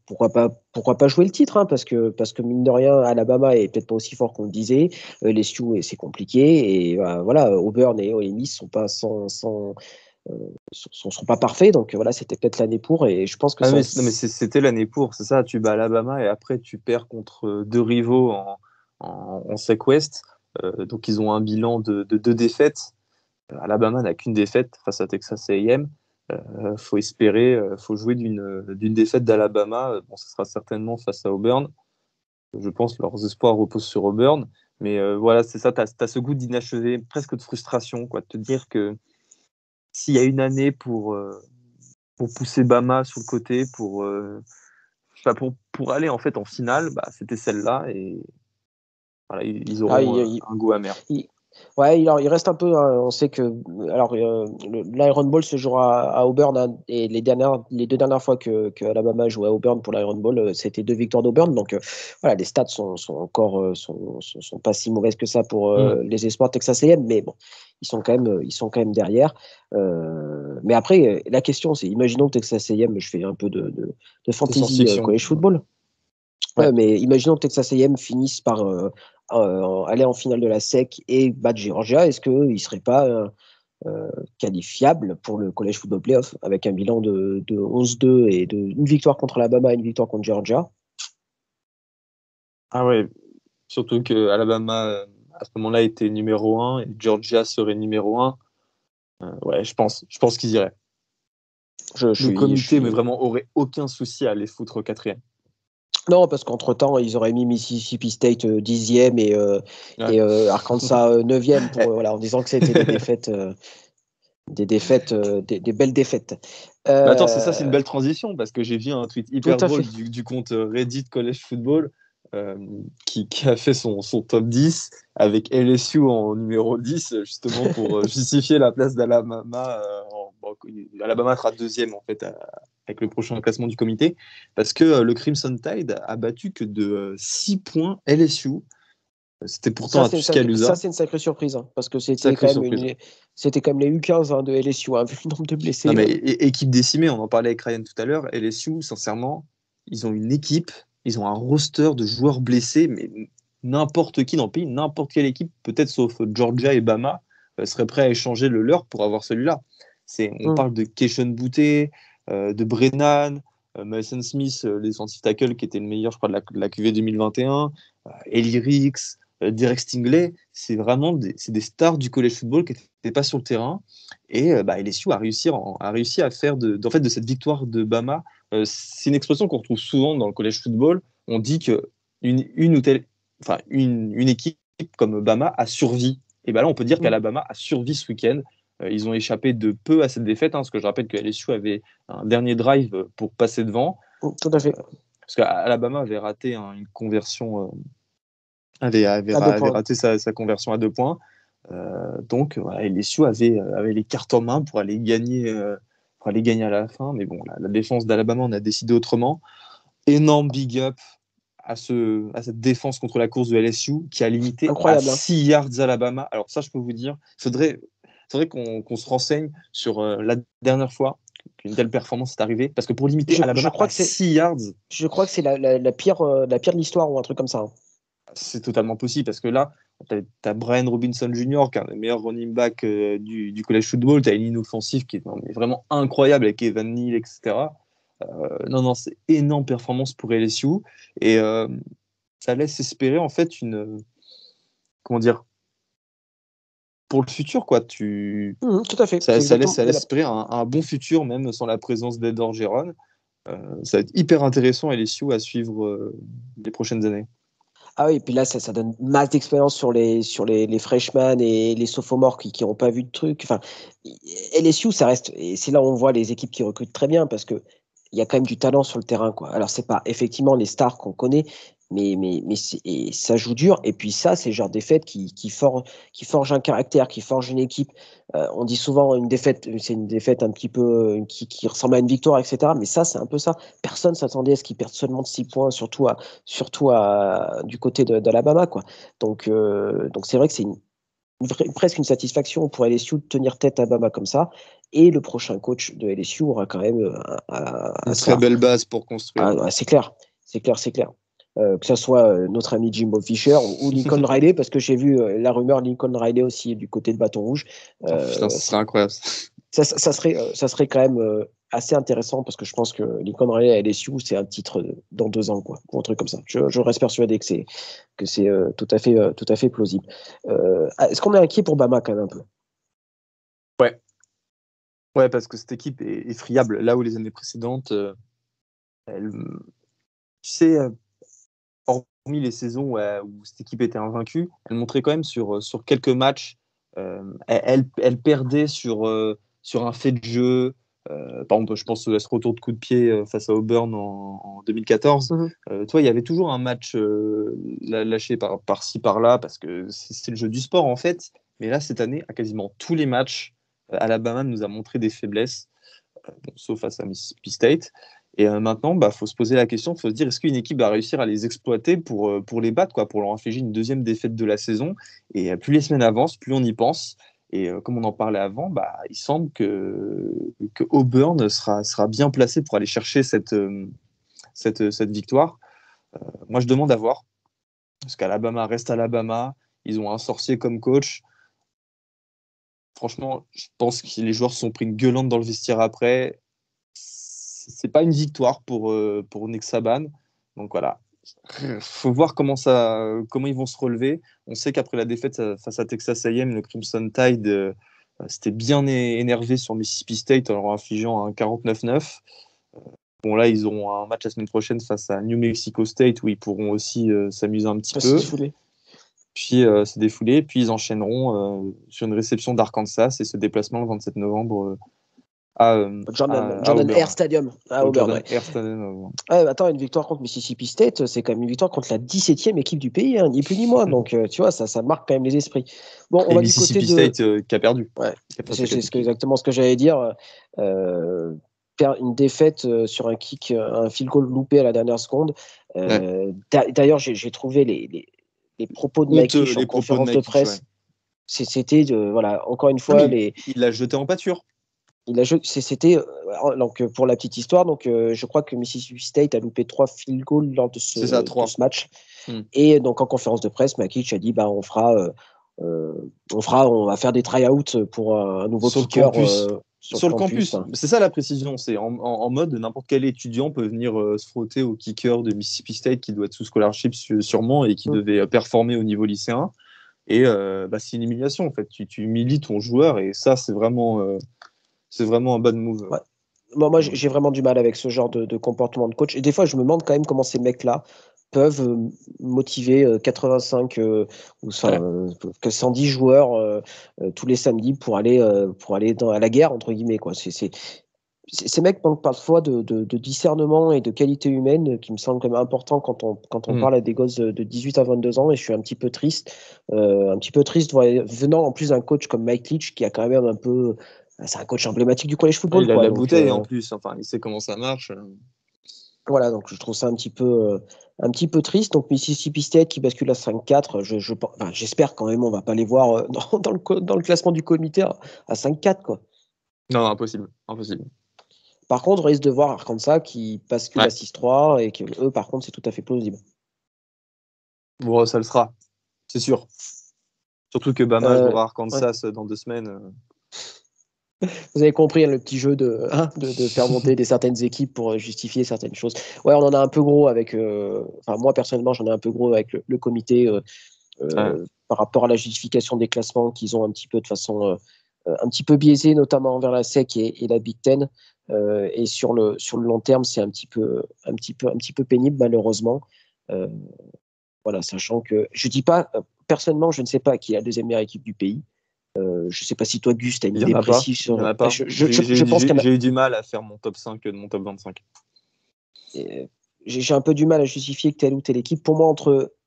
pourquoi pas jouer le titre, hein, parce que mine de rien, Alabama est peut-être pas aussi fort qu'on le disait, les Sioux et c'est compliqué et voilà, Auburn et Ole Miss sont pas seront pas parfaits. Donc voilà, c'était peut-être l'année pour. Et je pense que Ah, ça. non, mais c'était l'année pour, c'est ça. Tu bats Alabama et après tu perds contre deux rivaux en SEC West. Donc ils ont un bilan de deux défaites. Alabama n'a qu'une défaite face à Texas A&M. Faut espérer, faut jouer d'une défaite d'Alabama. Bon, ce sera certainement face à Auburn. Je pense que leurs espoirs reposent sur Auburn. Mais voilà, c'est ça, tu as ce goût d'inachevé, presque de frustration, quoi, de te dire que s'il y a une année pour pousser Bama sur le côté, pour pour aller en fait en finale, c'était celle-là et voilà, ils Ah, auront un goût amer. Ouais, il reste un peu, hein. On sait que alors l'Iron Bowl se jouera à Auburn, hein, et les 2 dernières fois que Alabama a joué à Auburn pour l'Iron Bowl, c'était 2 victoires d'Auburn. Donc voilà, les stats sont encore sont pas si mauvaises que ça pour les espoirs de Texas A&M, mais bon, ils sont quand même derrière. Mais après, la question c'est, imaginons que Texas A&M, je fais un peu de C'est fantasy science-fiction. college football. Ouais. Mais imaginons que Texas A&M finisse par aller en finale de la SEC et battre Georgia. Est-ce qu'ils ne seraient pas qualifiables pour le College Football Playoff avec un bilan de 11-2 et une victoire contre Alabama et une victoire contre Georgia? Ah ouais, surtout que Alabama à ce moment-là était numéro 1 et Georgia serait numéro 1. Ouais, je pense qu'ils iraient. Je Le suis, je comité, mais suis... vraiment, aurait aucun souci à les foutre au 4e. Non, parce qu'entre-temps, ils auraient mis Mississippi State 10e Ouais. et Arkansas 9e voilà, en disant que c'était des belles défaites. Mais attends, c'est une Euh, belle transition parce que j'ai vu un tweet Tout hyper à drôle fait. du compte Reddit College Football euh, qui a fait son top 10 avec LSU en numéro 10 justement pour justifier la place d'Alabama. Alabama sera deuxième en fait avec le prochain classement du comité parce que le Crimson Tide a battu que de 6 points LSU. C'était pourtant Ça, à Tuscaloosa. c'est une sacrée surprise, hein, parce que Sacrée surprise. c'était quand même les U15, hein, de LSU, hein, vu le nombre de Non, blessés. mais équipe décimée, on en parlait avec Ryan tout à l'heure. LSU, sincèrement, ils ont une équipe, ils ont un roster de joueurs blessés, mais n'importe qui dans le pays, n'importe quelle équipe, peut-être sauf Georgia et Bama, serait prêt à échanger le leur pour avoir celui-là. On Hum. parle de Keishon Boutte, de Brennan, Mason Smith, les defensive tackles qui était le meilleur, je crois, de la QV 2021, Eli Ricks, Derek Stingley. C'est vraiment c'est des stars du college football qui n'étaient pas sur le terrain. Et LSU a réussi à faire en fait, de cette victoire de Bama, c'est une expression qu'on retrouve souvent dans le college football. On dit que une équipe comme Bama a survécu. Et ben là, on peut dire Hum. qu'Alabama a survécu ce week-end. Ils ont échappé de peu à cette défaite, hein, parce que je rappelle que LSU avait un dernier drive pour passer devant, Tout à fait. parce qu'Alabama avait raté une conversion, À deux avait points. raté sa conversion à 2 points. Donc, voilà, LSU avait les cartes en main pour aller gagner à la fin. Mais bon, la défense d'Alabama, on a décidé autrement. Énorme big up à cette défense contre la course de LSU qui a limité à Incroyable, hein. 6 yards Alabama. Alors, ça, je peux vous dire, faudrait qu'on se renseigne sur la dernière fois qu'une telle performance est arrivée. Parce que pour limiter Je Alabama crois à que c'est, 6 yards, c'est la pire de l'histoire ou un truc comme ça, hein. c'est totalement possible parce que là, tu as Brian Robinson Jr., qui est un des meilleurs running backs du college football. Tu as une ligne offensive qui est vraiment incroyable avec Evan Neal, etc. Non, c'est énorme performance pour LSU et ça laisse espérer en fait comment dire, pour le futur, quoi. Tout à fait. C'est Ça exactement. laisse espérer un bon futur, même sans la présence d'Ed Orgeron. Ça va être hyper intéressant LSU à suivre les prochaines années. Ah oui, et puis là, ça donne masse d'expérience les freshmen et les sophomores qui n'ont pas vu de trucs. Enfin, LSU, ça reste, et c'est là où on voit les équipes qui recrutent très bien parce que il y a quand même du talent sur le terrain, quoi. Alors, c'est pas effectivement les stars qu'on connaît, mais et ça joue dur. Et puis ça, c'est le genre défaite qui forge un caractère, qui forge une équipe. On dit souvent une défaite, c'est une défaite un petit peu qui ressemble à une victoire, etc. Mais ça, c'est un peu ça. Personne s'attendait à ce qu'ils perdent seulement de 6 points, surtout du côté d'Alabama, quoi. Donc c'est vrai que c'est presque une satisfaction pour LSU de tenir tête à Alabama comme ça. Et le prochain coach de LSU aura quand même Une très belle base pour construire. c'est clair, c'est clair, c'est clair. Que ce soit notre ami Jimbo Fisher ou Lincoln Riley, parce que j'ai vu la rumeur Lincoln Riley aussi du côté de Bâton Rouge. Oh, putain, ce serait incroyable. Ça serait quand même assez intéressant parce que je pense que Lincoln Riley à LSU, c'est un titre dans 2 ans, quoi, ou un truc comme ça. Je reste persuadé que c'est tout à fait plausible. Est-ce qu'on est inquiet pour Bama quand même un peu? Ouais. Ouais, parce que cette équipe est friable. Là où les années précédentes, elle, tu sais, hormis les saisons où cette équipe était invaincue, elle montrait quand même sur quelques matchs, elle perdait sur un fait de jeu, Par exemple, je pense à ce retour de coup de pied face à Auburn en 2014. Toi, il y avait toujours un match lâché par-ci, par-là, parce que c'est le jeu du sport, en fait. Mais là, cette année, à quasiment tous les matchs, Alabama nous a montré des faiblesses, bon, sauf face à Mississippi State. Et maintenant, faut se poser la question, il faut se dire, est-ce qu'une équipe va réussir à les exploiter pour les battre, quoi, pour leur infliger une deuxième défaite de la saison? Et plus les semaines avancent, plus on y pense. Et comme on en parlait avant, il semble que Auburn sera bien placé pour aller chercher cette victoire. Moi, je demande à voir, parce qu'Alabama reste Alabama. Ils ont un sorcier comme coach. Franchement, je pense que les joueurs se sont pris une gueulante dans le vestiaire après. C'est pas une victoire pour Nick Saban. Donc voilà, faut voir comment ils vont se relever. On sait qu'après la défaite face à Texas A&M, le Crimson Tide s'était bien énervé sur Mississippi State en leur infligeant un 49-9. Bon, là, ils auront un match la semaine prochaine face à New Mexico State où ils pourront aussi s'amuser un petit peu. Puis se défouler. Puis ils enchaîneront sur une réception d'Arkansas et ce déplacement le 27 novembre à Jordan Hare Stadium à Auburn. Jordan Hare Stadium. Attends, une victoire contre Mississippi State, c'est quand même une victoire contre la 17e équipe du pays, hein, ni plus ni moins. Donc, tu vois, ça marque quand même les esprits. Bon, on va Mississippi du côté de State qui a perdu. Ouais, c'est exactement ce que j'allais dire. Une défaite sur un field goal loupé à la dernière seconde. D'ailleurs, j'ai trouvé les propos de Mike Leach en conférence de presse. C'était, voilà, encore une fois, il l'a jeté en pâture. C'était donc pour la petite histoire, donc je crois que Mississippi State a loupé 3 field goals lors de ce match. Et donc en conférence de presse, Makic a dit on va faire des try-outs pour un nouveau kicker sur le campus. C'est ça la précision, c'est en mode n'importe quel étudiant peut venir se frotter au kicker de Mississippi State qui doit être sous scholarship sûrement et qui devait performer au niveau lycéen. Et c'est une humiliation en fait. Tu humilies ton joueur et ça c'est vraiment un bad move. Ouais. Moi, j'ai vraiment du mal avec ce genre de comportement de coach. Et des fois, je me demande quand même comment ces mecs-là peuvent motiver 85 que 110 joueurs tous les samedis pour aller à la guerre, entre guillemets, quoi. Ces mecs manquent parfois de discernement et de qualité humaine qui me semble quand même important quand on parle à des gosses de 18 à 22 ans. Et je suis un petit peu triste venant en plus d'un coach comme Mike Leach qui a quand même un peu... C'est un coach emblématique du college football. Il a la bouteille en plus, enfin, il sait comment ça marche. Voilà, donc je trouve ça un petit peu triste. Donc Mississippi State qui bascule à 5-4, j'espère quand même on va pas les voir dans le classement du comité à 5-4, quoi. Non, impossible. Par contre, on risque de voir Arkansas qui bascule à 6-3 et que eux, par contre, c'est tout à fait plausible. Bon, ça le sera, c'est sûr. Surtout que Bama jouera Arkansas dans 2 semaines. Vous avez compris le petit jeu de faire monter certaines équipes pour justifier certaines choses. Ouais, on en a un peu gros avec. Moi personnellement, j'en ai un peu gros avec le comité par rapport à la justification des classements qu'ils ont un petit peu de façon un petit peu biaisée, notamment envers la SEC et la Big Ten. Et sur le long terme, c'est un petit peu pénible malheureusement. Voilà, sachant que je dis pas personnellement, je ne sais pas qui est la deuxième meilleure équipe du pays. Je ne sais pas si toi, Gus, tu as une idée précise sur. J'ai eu du mal à faire mon top 5 de mon top 25. J'ai un peu du mal à justifier que telle ou telle équipe. Pour moi,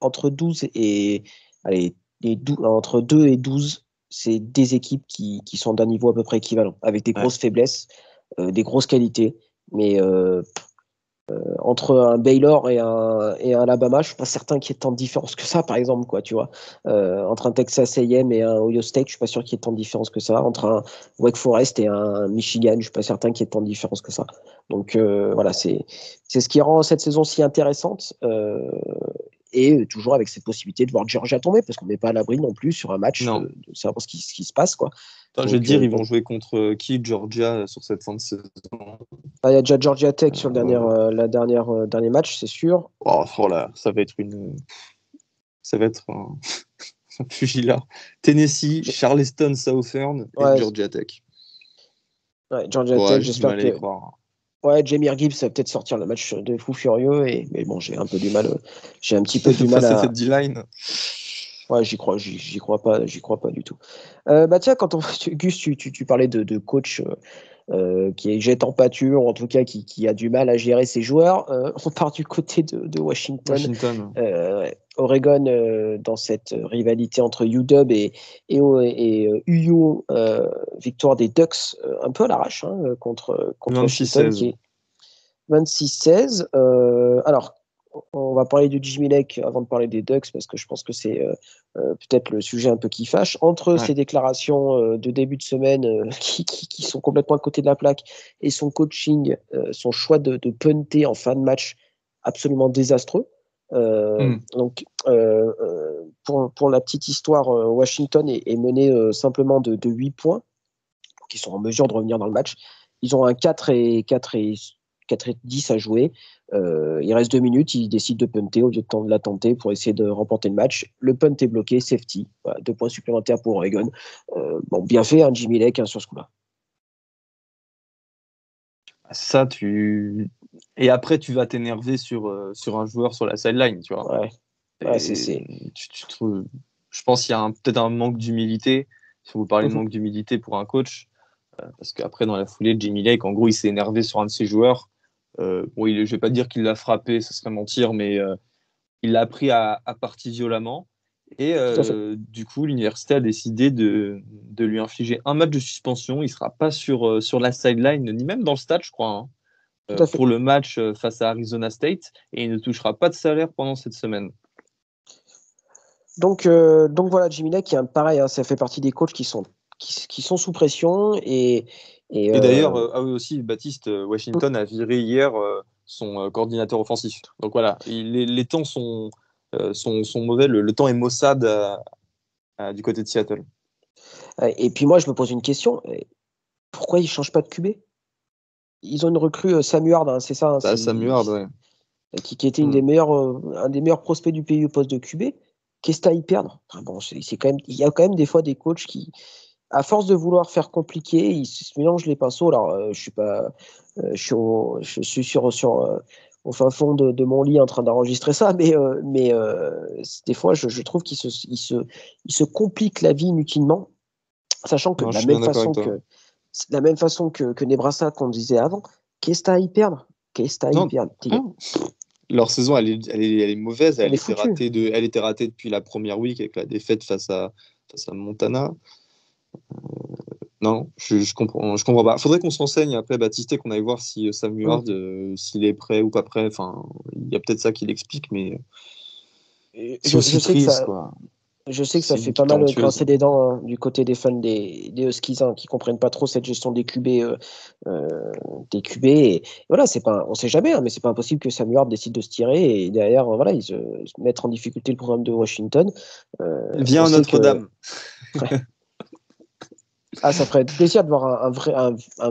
entre 12 et. Allez, entre 2 et 12, c'est des équipes qui sont d'un niveau à peu près équivalent, avec des grosses faiblesses, des grosses qualités. Mais entre un Baylor et un Alabama, je suis pas certain qu'il y ait tant de différence que ça, par exemple, quoi, tu vois. Entre un Texas A&M et un Ohio State, je suis pas sûr qu'il y ait tant de différence que ça. Entre un Wake Forest et un Michigan, je suis pas certain qu'il y ait tant de différence que ça. Donc voilà, c'est ce qui rend cette saison si intéressante. Et toujours avec cette possibilité de voir Georgia tomber, parce qu'on n'est pas à l'abri non plus sur un match de savoir ce qui se passe, quoi. Attends, je vais te dire, ils vont jouer contre qui, Georgia, sur cette fin de saison? Il y a déjà Georgia Tech sur le dernier match, c'est sûr. Oh là, ça va être un pugilat. Tennessee, Charleston, Southern et Georgia Tech. Ouais, Georgia Tech, j'espère que... Ouais, Jahmyr Gibbs va peut-être sortir le match de fou furieux, mais bon, j'ai un peu du mal. J'ai un petit peu du mal à... cette D-line. Ouais, j'y crois pas du tout. Tiens, Gus, tu parlais de coach qui jette en pâture, en tout cas qui a du mal à gérer ses joueurs. On part du côté de Washington. Oregon, dans cette rivalité entre UW et UU, victoire des Ducks un peu à l'arrache contre Washington, qui est 26-16. Alors, on va parler du Jimmy Lake avant de parler des Ducks, parce que je pense que c'est peut-être le sujet un peu qui fâche. Entre ses déclarations de début de semaine qui sont complètement à côté de la plaque et son coaching, son choix de punter en fin de match absolument désastreux. Donc, pour la petite histoire, Washington est mené simplement de 8 points, qui sont en mesure de revenir dans le match. Ils ont un 4 et 10 à jouer. Il reste 2 minutes, ils décident de punter au lieu de la tenter pour essayer de remporter le match. Le punt est bloqué, safety. Voilà, 2 points supplémentaires pour Oregon. Bien fait, Jimmy Lake sur ce coup-là. Ça, et après, tu vas t'énerver sur un joueur sur la sideline, tu vois. Ouais, je pense qu'il y a peut-être un manque d'humilité. Si vous parlez de manque d'humilité pour un coach, parce qu'après, dans la foulée, Jimmy Lake, en gros, il s'est énervé sur un de ses joueurs. Je vais pas dire qu'il l'a frappé, ça serait mentir, mais il l'a pris à partie violemment. Et du coup, l'université a décidé de lui infliger un match de suspension. Il ne sera pas sur la sideline, ni même dans le stade, je crois, pour le match face à Arizona State. Et il ne touchera pas de salaire pendant cette semaine. Donc voilà, Jimmy Lake, pareil, ça fait partie des coachs qui sont sous pression. Et d'ailleurs, aussi, Baptiste, Washington a viré hier son coordinateur offensif. Donc voilà, les temps sont mauvais. Le temps est maussade du côté de Seattle. Et puis moi, je me pose une question. Pourquoi ils ne changent pas de QB? Ils ont une recrue, Sam Huard, c'est ça, Sam Huard, ouais. Qui était un des meilleurs prospects du pays au poste de QB. Qu'est-ce à y perdre? Il y a quand même des fois des coachs qui, à force de vouloir faire compliqué, ils se mélangent les pinceaux. Alors, je suis pas, je suis sur au fin fond de mon lit en train d'enregistrer ça, mais des fois, je trouve qu'ils se compliquent la vie inutilement, sachant que de la même façon que Nebraska, qu'on disait avant, qu'est-ce à y perdre? Leur saison, elle est mauvaise. Elle était ratée depuis la première week avec la défaite face à Montana. Non, je comprends pas. Faudrait qu'on se renseigne après, Baptiste, qu'on aille voir si Sam Huard, s'il est prêt ou pas prêt. Enfin, il y a peut-être ça qui l'explique, mais c'est aussi triste, quoi. Je sais que ça fait pas mal grincer des dents du côté des fans des Huskies qui comprennent pas trop cette gestion des QB. Et voilà, on sait jamais, mais c'est pas impossible que Sam Huard décide de se tirer et derrière, voilà, ils se mettent en difficulté le programme de Washington. Viens à Notre-Dame. Ça ferait plaisir de voir un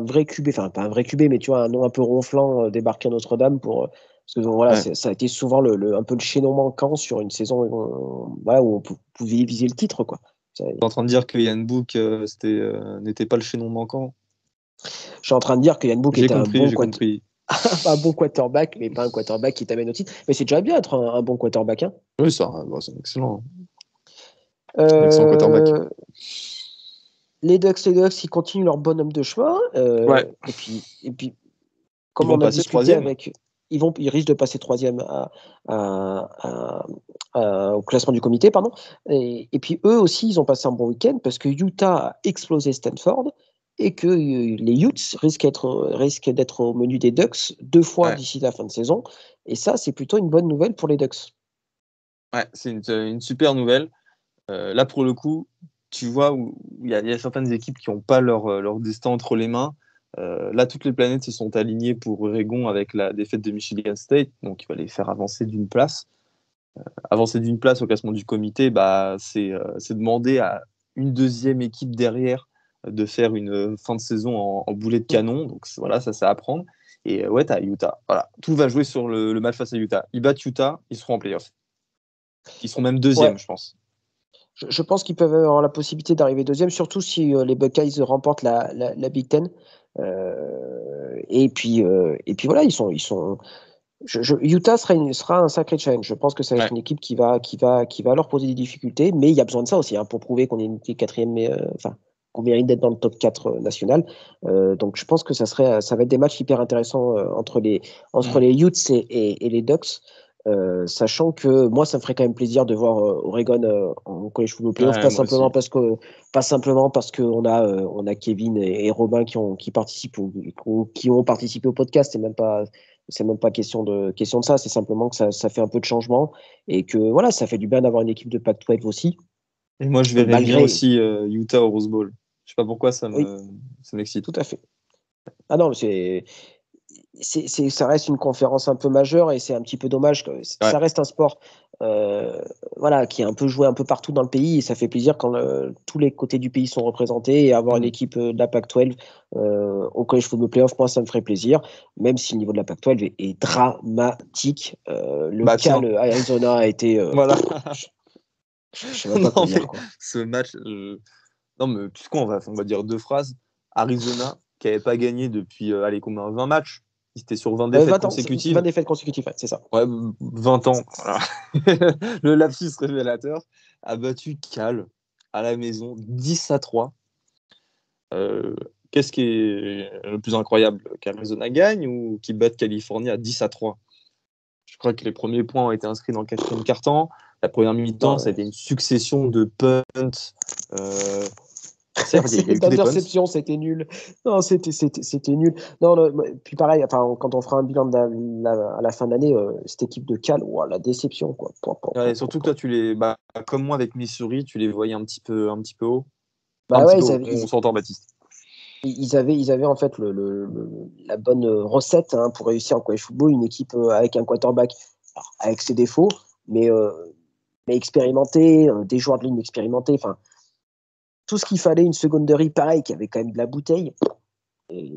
vrai QB, enfin pas un vrai QB, mais tu vois, un nom un peu ronflant débarquer à Notre-Dame parce que voilà, ça a été souvent un peu le chaînon manquant sur une saison où on pouvait viser le titre, quoi. Tu es en train de dire que Ian Book n'était pas le chaînon manquant? Je suis en train de dire que Ian Book était compris. un bon quarterback, mais pas un quarterback qui t'amène au titre. Mais c'est déjà bien d'être un bon quarterback. Oui, c'est excellent. Excellent quarterback. Les Ducks, ils continuent leur bonhomme de chemin. Et puis, comme on a discuté avec, ils risquent de passer 3e au classement du comité, pardon. Et puis eux aussi, ils ont passé un bon week-end parce que Utah a explosé Stanford et que les Utes risquent d'être au menu des Ducks 2 fois d'ici la fin de saison. Et ça, c'est plutôt une bonne nouvelle pour les Ducks. Ouais, c'est une super nouvelle. Là, pour le coup, tu vois, où il y a certaines équipes qui n'ont pas leur destin entre les mains. Là, toutes les planètes se sont alignées pour Oregon avec la défaite de Michigan State, donc il va les faire avancer d'une place. Avancer d'une place au classement du comité, c'est demander à une deuxième équipe derrière de faire une fin de saison en boulet de canon. Donc voilà, ça c'est à apprendre. Et tu as Utah. Voilà, tout va jouer sur le match face à Utah. Ils battent Utah, ils seront en playoff. Ils seront même deuxième, je pense. Je pense qu'ils peuvent avoir la possibilité d'arriver deuxième, surtout si les Buckeyes remportent la Big Ten. Et puis voilà, ils sont. Utah sera un sacré challenge. Je pense que ça va être une équipe qui va leur poser des difficultés, mais il y a besoin de ça aussi pour prouver qu'on est une quatrième. qu'on mérite d'être dans le top 4 national. Donc je pense que ça va être des matchs hyper intéressants entre les Utes et les Ducks. Sachant que moi, ça me ferait quand même plaisir de voir Oregon en college football playoff, Ouais, moi aussi. pas simplement parce qu'on a Kevin et Robin qui participent qui ont participé au podcast. C'est même pas question de ça. C'est simplement que ça fait un peu de changement et que voilà, ça fait du bien d'avoir une équipe de Pac-12 aussi. Et moi, je verrais bien Malgré, aussi Utah au Rose Bowl. Je sais pas pourquoi oui, ça m'excite. tout à fait. Ah non, ça reste une conférence un peu majeure et c'est un petit peu dommage que Ouais. ça reste un sport voilà, qui est un peu joué un peu partout dans le pays et ça fait plaisir quand tous les côtés du pays sont représentés et avoir une équipe de la Pac-12 au College Football Playoff, moi ça me ferait plaisir, même si le niveau de la Pac-12 est dramatique. Le Bah Cal tiens, Arizona a été voilà. je sais même pas quoi Non dire mais quoi. ce match, non mais puisqu'on va dire deux phrases. Arizona qui avait pas gagné depuis allez combien 20 matchs. Ils étaient sur 20 défaites 20 ans, 20 consécutives. défaites consécutives, ouais, c'est ça. Ouais, 20 ans. Voilà. Le lapsus révélateur a battu Cal à la maison 10-3. Euh, Qu'est-ce qui est le plus incroyable, qu'Arizona gagne ou qu'ils battent Californie à 10-3? Je crois que les premiers points ont été inscrits dans le quatrième quart-temps. La première mi-temps, ça a Non, été une succession de punts. Euh... Certes, il y a eu que des punts. d'interception, c'était nul. Non, c'était nul. Non, puis pareil, enfin, quand on fera un bilan à la fin de l'année, cette équipe de Cal, ouah, la déception, quoi. Ouais, surtout que toi, comme moi avec Missouri, tu les voyais un petit peu haut. Enfin, un Bah petit ouais, peu haut. On s'entend, Baptiste. ils avaient en fait la bonne recette hein, pour réussir en college football, une équipe avec un quarterback alors, avec ses défauts, mais, euh, mais expérimenté, des joueurs de ligne expérimentés, enfin, tout ce qu'il fallait, une secondary pareil, qui avait quand même de la bouteille. Et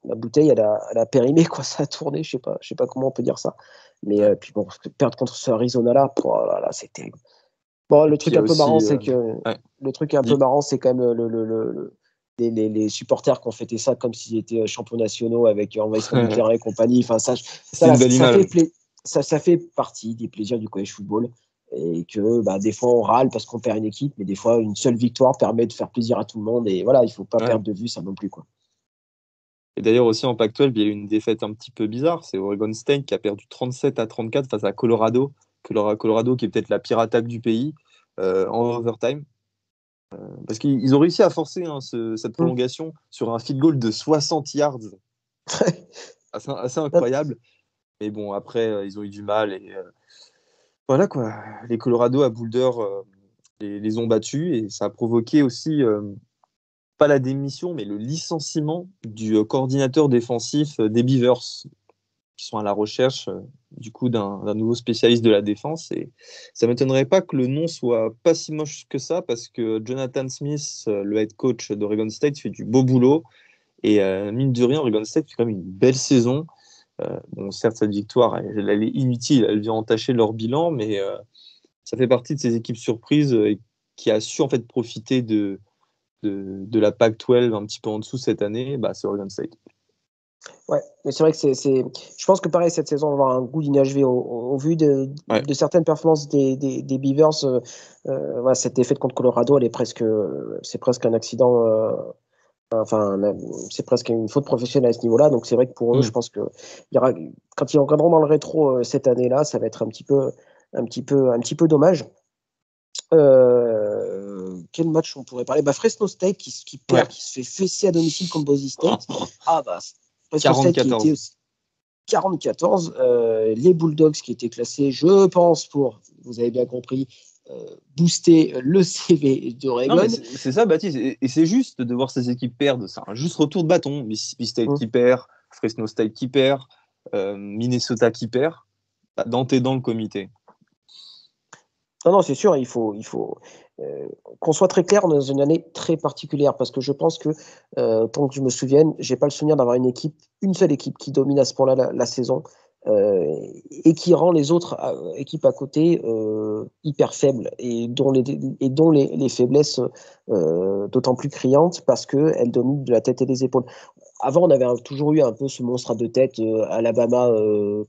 la bouteille, elle a périmé, quoi, ça a tourné, je sais pas comment on peut dire ça. Mais Ouais. puis bon, perdre contre ce Arizona-là, oh là là, c'est terrible. Bon, Et puis il y a aussi. Ouais. le truc un peu Dis- marrant, c'est quand même les supporters qui ont fêté ça comme s'ils étaient champions nationaux avec envahissement du terrain et compagnie. Enfin, C'est une belle image. ça fait partie des plaisirs du college football. Et que bah, des fois on râle parce qu'on perd une équipe, mais des fois une seule victoire permet de faire plaisir à tout le monde. Et voilà, il faut pas Ouais. perdre de vue ça non plus, quoi. Et d'ailleurs aussi en Pac-12, il y a eu une défaite un petit peu bizarre. C'est Oregon State qui a perdu 37-34 face à Colorado. Colorado qui est peut-être la pire attaque du pays en overtime. Parce qu'ils ont réussi à forcer hein, cette Hum. prolongation sur un field goal de 60 yards. Assez incroyable. Mais bon, après, ils ont eu du mal. Et voilà quoi. Les Colorado à Boulder les ont battus. Et ça a provoqué aussi, pas la démission, mais le licenciement du coordinateur défensif des Beavers, qui sont à la recherche du coup d'un nouveau spécialiste de la défense. Et ça ne m'étonnerait pas que le nom soit pas si moche que ça, parce que Jonathan Smith, le head coach d'Oregon State, fait du beau boulot. Et mine de rien, Oregon State fait quand même une belle saison. Bon, certes, cette victoire, elle est inutile, elle vient entacher leur bilan, mais ça fait partie de ces équipes surprises qui a su en fait profiter de la Pac-12 un petit peu en dessous cette année. Bah, c'est Oregon State. Ouais, mais c'est vrai que je pense que pareil, cette saison, on va avoir un goût d'inachevé au vu Ouais. de certaines performances des Beavers. Voilà, cette défaite contre Colorado, c'est presque un accident. Enfin, c'est presque une faute professionnelle à ce niveau-là. Donc c'est vrai que pour eux, je Mm. pense que quand ils regarderont dans le rétro cette année-là, ça va être un petit peu dommage. Quel match on pourrait parler? Bah, Fresno State qui Ouais. perd, qui se fait fesser à domicile contre Boise State. Ah bah, Fresno State qui 40-14. était aussi 44. Les Bulldogs qui étaient classés, je pense, vous avez bien compris, booster le CV Non, mais d'Oregon. c'est ça, Baptiste. Et c'est juste de voir ces équipes perdre. C'est un juste retour de bâton. Mississippi State Hum. qui perd, Fresno State qui perd, Minnesota qui perd. Bah, dans le comité. Non, non, c'est sûr, il faut qu'on soit très clair, on est dans une année très particulière parce que je pense que, tant que je me souvienne, j'ai pas le souvenir d'avoir une seule équipe qui domine à ce point-là la saison et qui rend les autres équipes à côté hyper faibles et dont les faiblesses d'autant plus criantes parce qu'elles dominent de la tête et des épaules. Avant, on avait toujours eu un peu ce monstre à deux têtes, Alabama,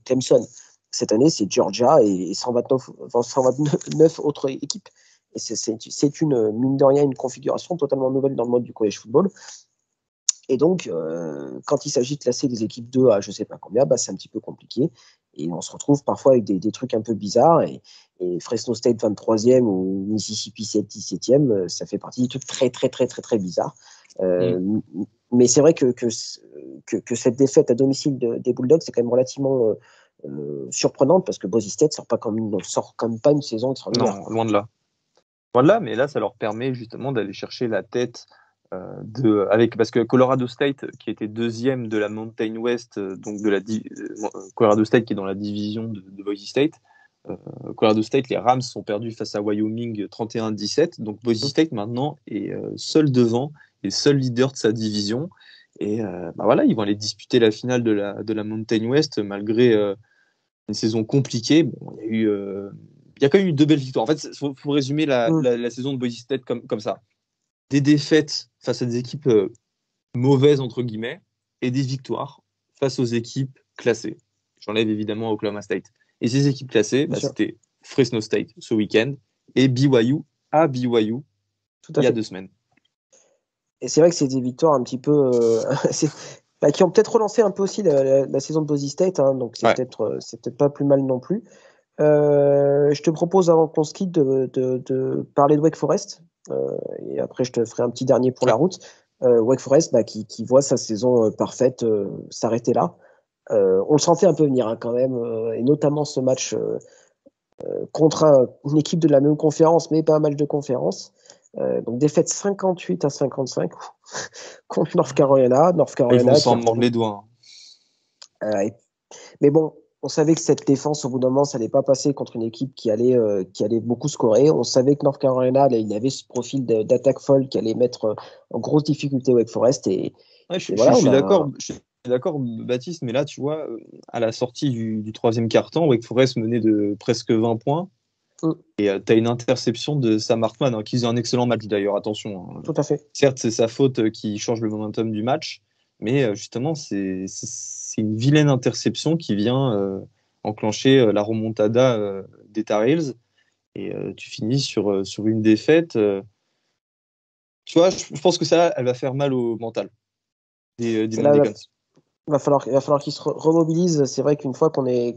Clemson. Cette année, c'est Georgia et 129 autres équipes Et c'est une, mine de rien, une configuration totalement nouvelle dans le mode du college football. Et donc, quand il s'agit de classer des équipes 2 à je ne sais pas combien, bah, c'est un petit peu compliqué. Et on se retrouve parfois avec des trucs un peu bizarres. Et Fresno State 23e ou Mississippi 17e, ça fait partie des trucs très, très, très, très, très bizarres. Mais c'est vrai que cette défaite à domicile des Bulldogs, c'est quand même relativement surprenante parce que Boise State sort quand même pas une saison extraordinaire. Non, loin de là. Loin de là, mais là, ça leur permet justement d'aller chercher la tête parce que Colorado State, qui était deuxième de la Mountain West, donc Colorado State qui est dans la division de Boise State, Colorado State, les Rams sont perdus face à Wyoming 31-17, donc Boise State maintenant est seul devant et seul leader de sa division. Et voilà, ils vont aller disputer la finale de la Mountain West malgré une saison compliquée. Bon, il y a quand même eu 2 belles victoires. En fait, il faut résumer la saison de Boise State comme ça. Des défaites face à des équipes mauvaises, entre guillemets, et des victoires face aux équipes classées. J'enlève évidemment Oklahoma State. Et ces équipes classées, c'était Fresno State ce week-end et BYU à BYU il y a 2 semaines. Et c'est vrai que c'est des victoires un petit peu... qui ont peut-être relancé un peu aussi la saison de Boise State, hein, donc c'est peut-être pas plus mal non plus. Je te propose, avant qu'on se quitte, de parler de Wake Forest. Et après, je te ferai un petit dernier pour la route. Wake Forest, qui voit sa saison parfaite s'arrêter là. On le sentait un peu venir, hein, quand même, et notamment ce match contre une équipe de la même conférence, mais pas un match de conférence. Donc défaite 58-55 contre North Carolina. Ils vont s'en mordre les doigts. Mais bon, on savait que cette défense, au bout d'un moment, ça n'allait pas passer contre une équipe qui allait beaucoup scorer. On savait que North Carolina, là, il avait ce profil d'attaque folle qui allait mettre en grosse difficulté Wake Forest. Je suis d'accord, Baptiste, mais là, tu vois, à la sortie du troisième quart-temps, Wake Forest menait de presque 20 points. Et tu as une interception de Sam Hartman, hein, qui faisait un excellent match d'ailleurs, attention. Hein. Tout à fait. Certes, c'est sa faute qui change le momentum du match, mais justement, c'est une vilaine interception qui vient enclencher la remontada des Tar Heels. Et tu finis sur une défaite. Tu vois, je pense que ça, elle va faire mal au mental des Mandicans. Il va falloir qu'ils se remobilisent. C'est vrai qu'une fois qu'on est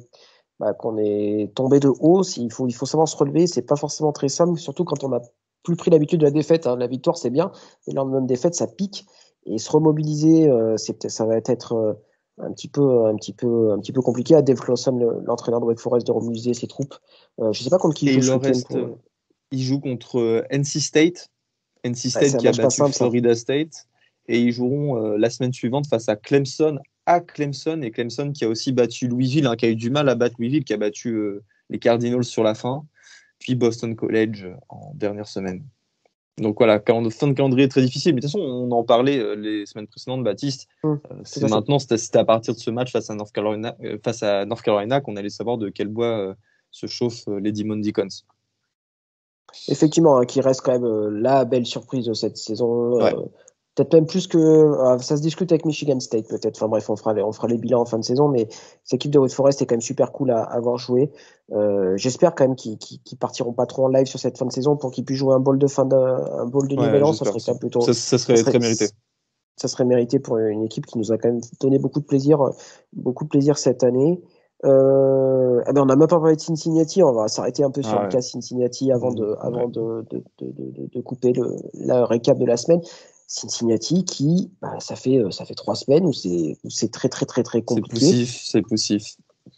tombé de haut, il faut savoir se relever. C'est pas forcément très simple, surtout quand on n'a plus pris l'habitude de la défaite. Hein. La victoire, c'est bien, mais lors d'une défaite, ça pique. Et se remobiliser, ça va être un petit peu compliqué. À Dave Clawson, l'entraîneur de Wake Forest, de remobiliser ses troupes. Je sais pas contre qui il joue. Il joue contre NC State. NC State qui a battu Florida State. Et ils joueront la semaine suivante face à Clemson, et Clemson qui a aussi battu Louisville, hein, qui a eu du mal à battre Louisville, qui a battu les Cardinals sur la fin, puis Boston College en dernière semaine. Donc voilà, fin de calendrier très difficile. Mais de toute façon, on en parlait les semaines précédentes, Baptiste. C'est à partir de ce match face à North Carolina qu'on allait savoir de quel bois se chauffent les Demon Deacons. Effectivement, hein, qui reste quand même la belle surprise de cette saison. Peut-être même plus que ça se discute avec Michigan State peut-être. Enfin bref, on fera les bilans en fin de saison, mais cette équipe de Wake Forest est quand même super cool à avoir joué. J'espère quand même qu'ils partiront pas trop en live sur cette fin de saison pour qu'ils puissent jouer un bowl de Nouvel An. Ça serait quand même plutôt. Ça serait très mérité. Ça serait mérité pour une équipe qui nous a quand même donné beaucoup de plaisir cette année. On n'a même pas parlé de Cincinnati. On va s'arrêter un peu sur le cas Cincinnati avant de couper le récap de la semaine. Cincinnati qui, ça fait 3 semaines où c'est très très très très compliqué. C'est poussif.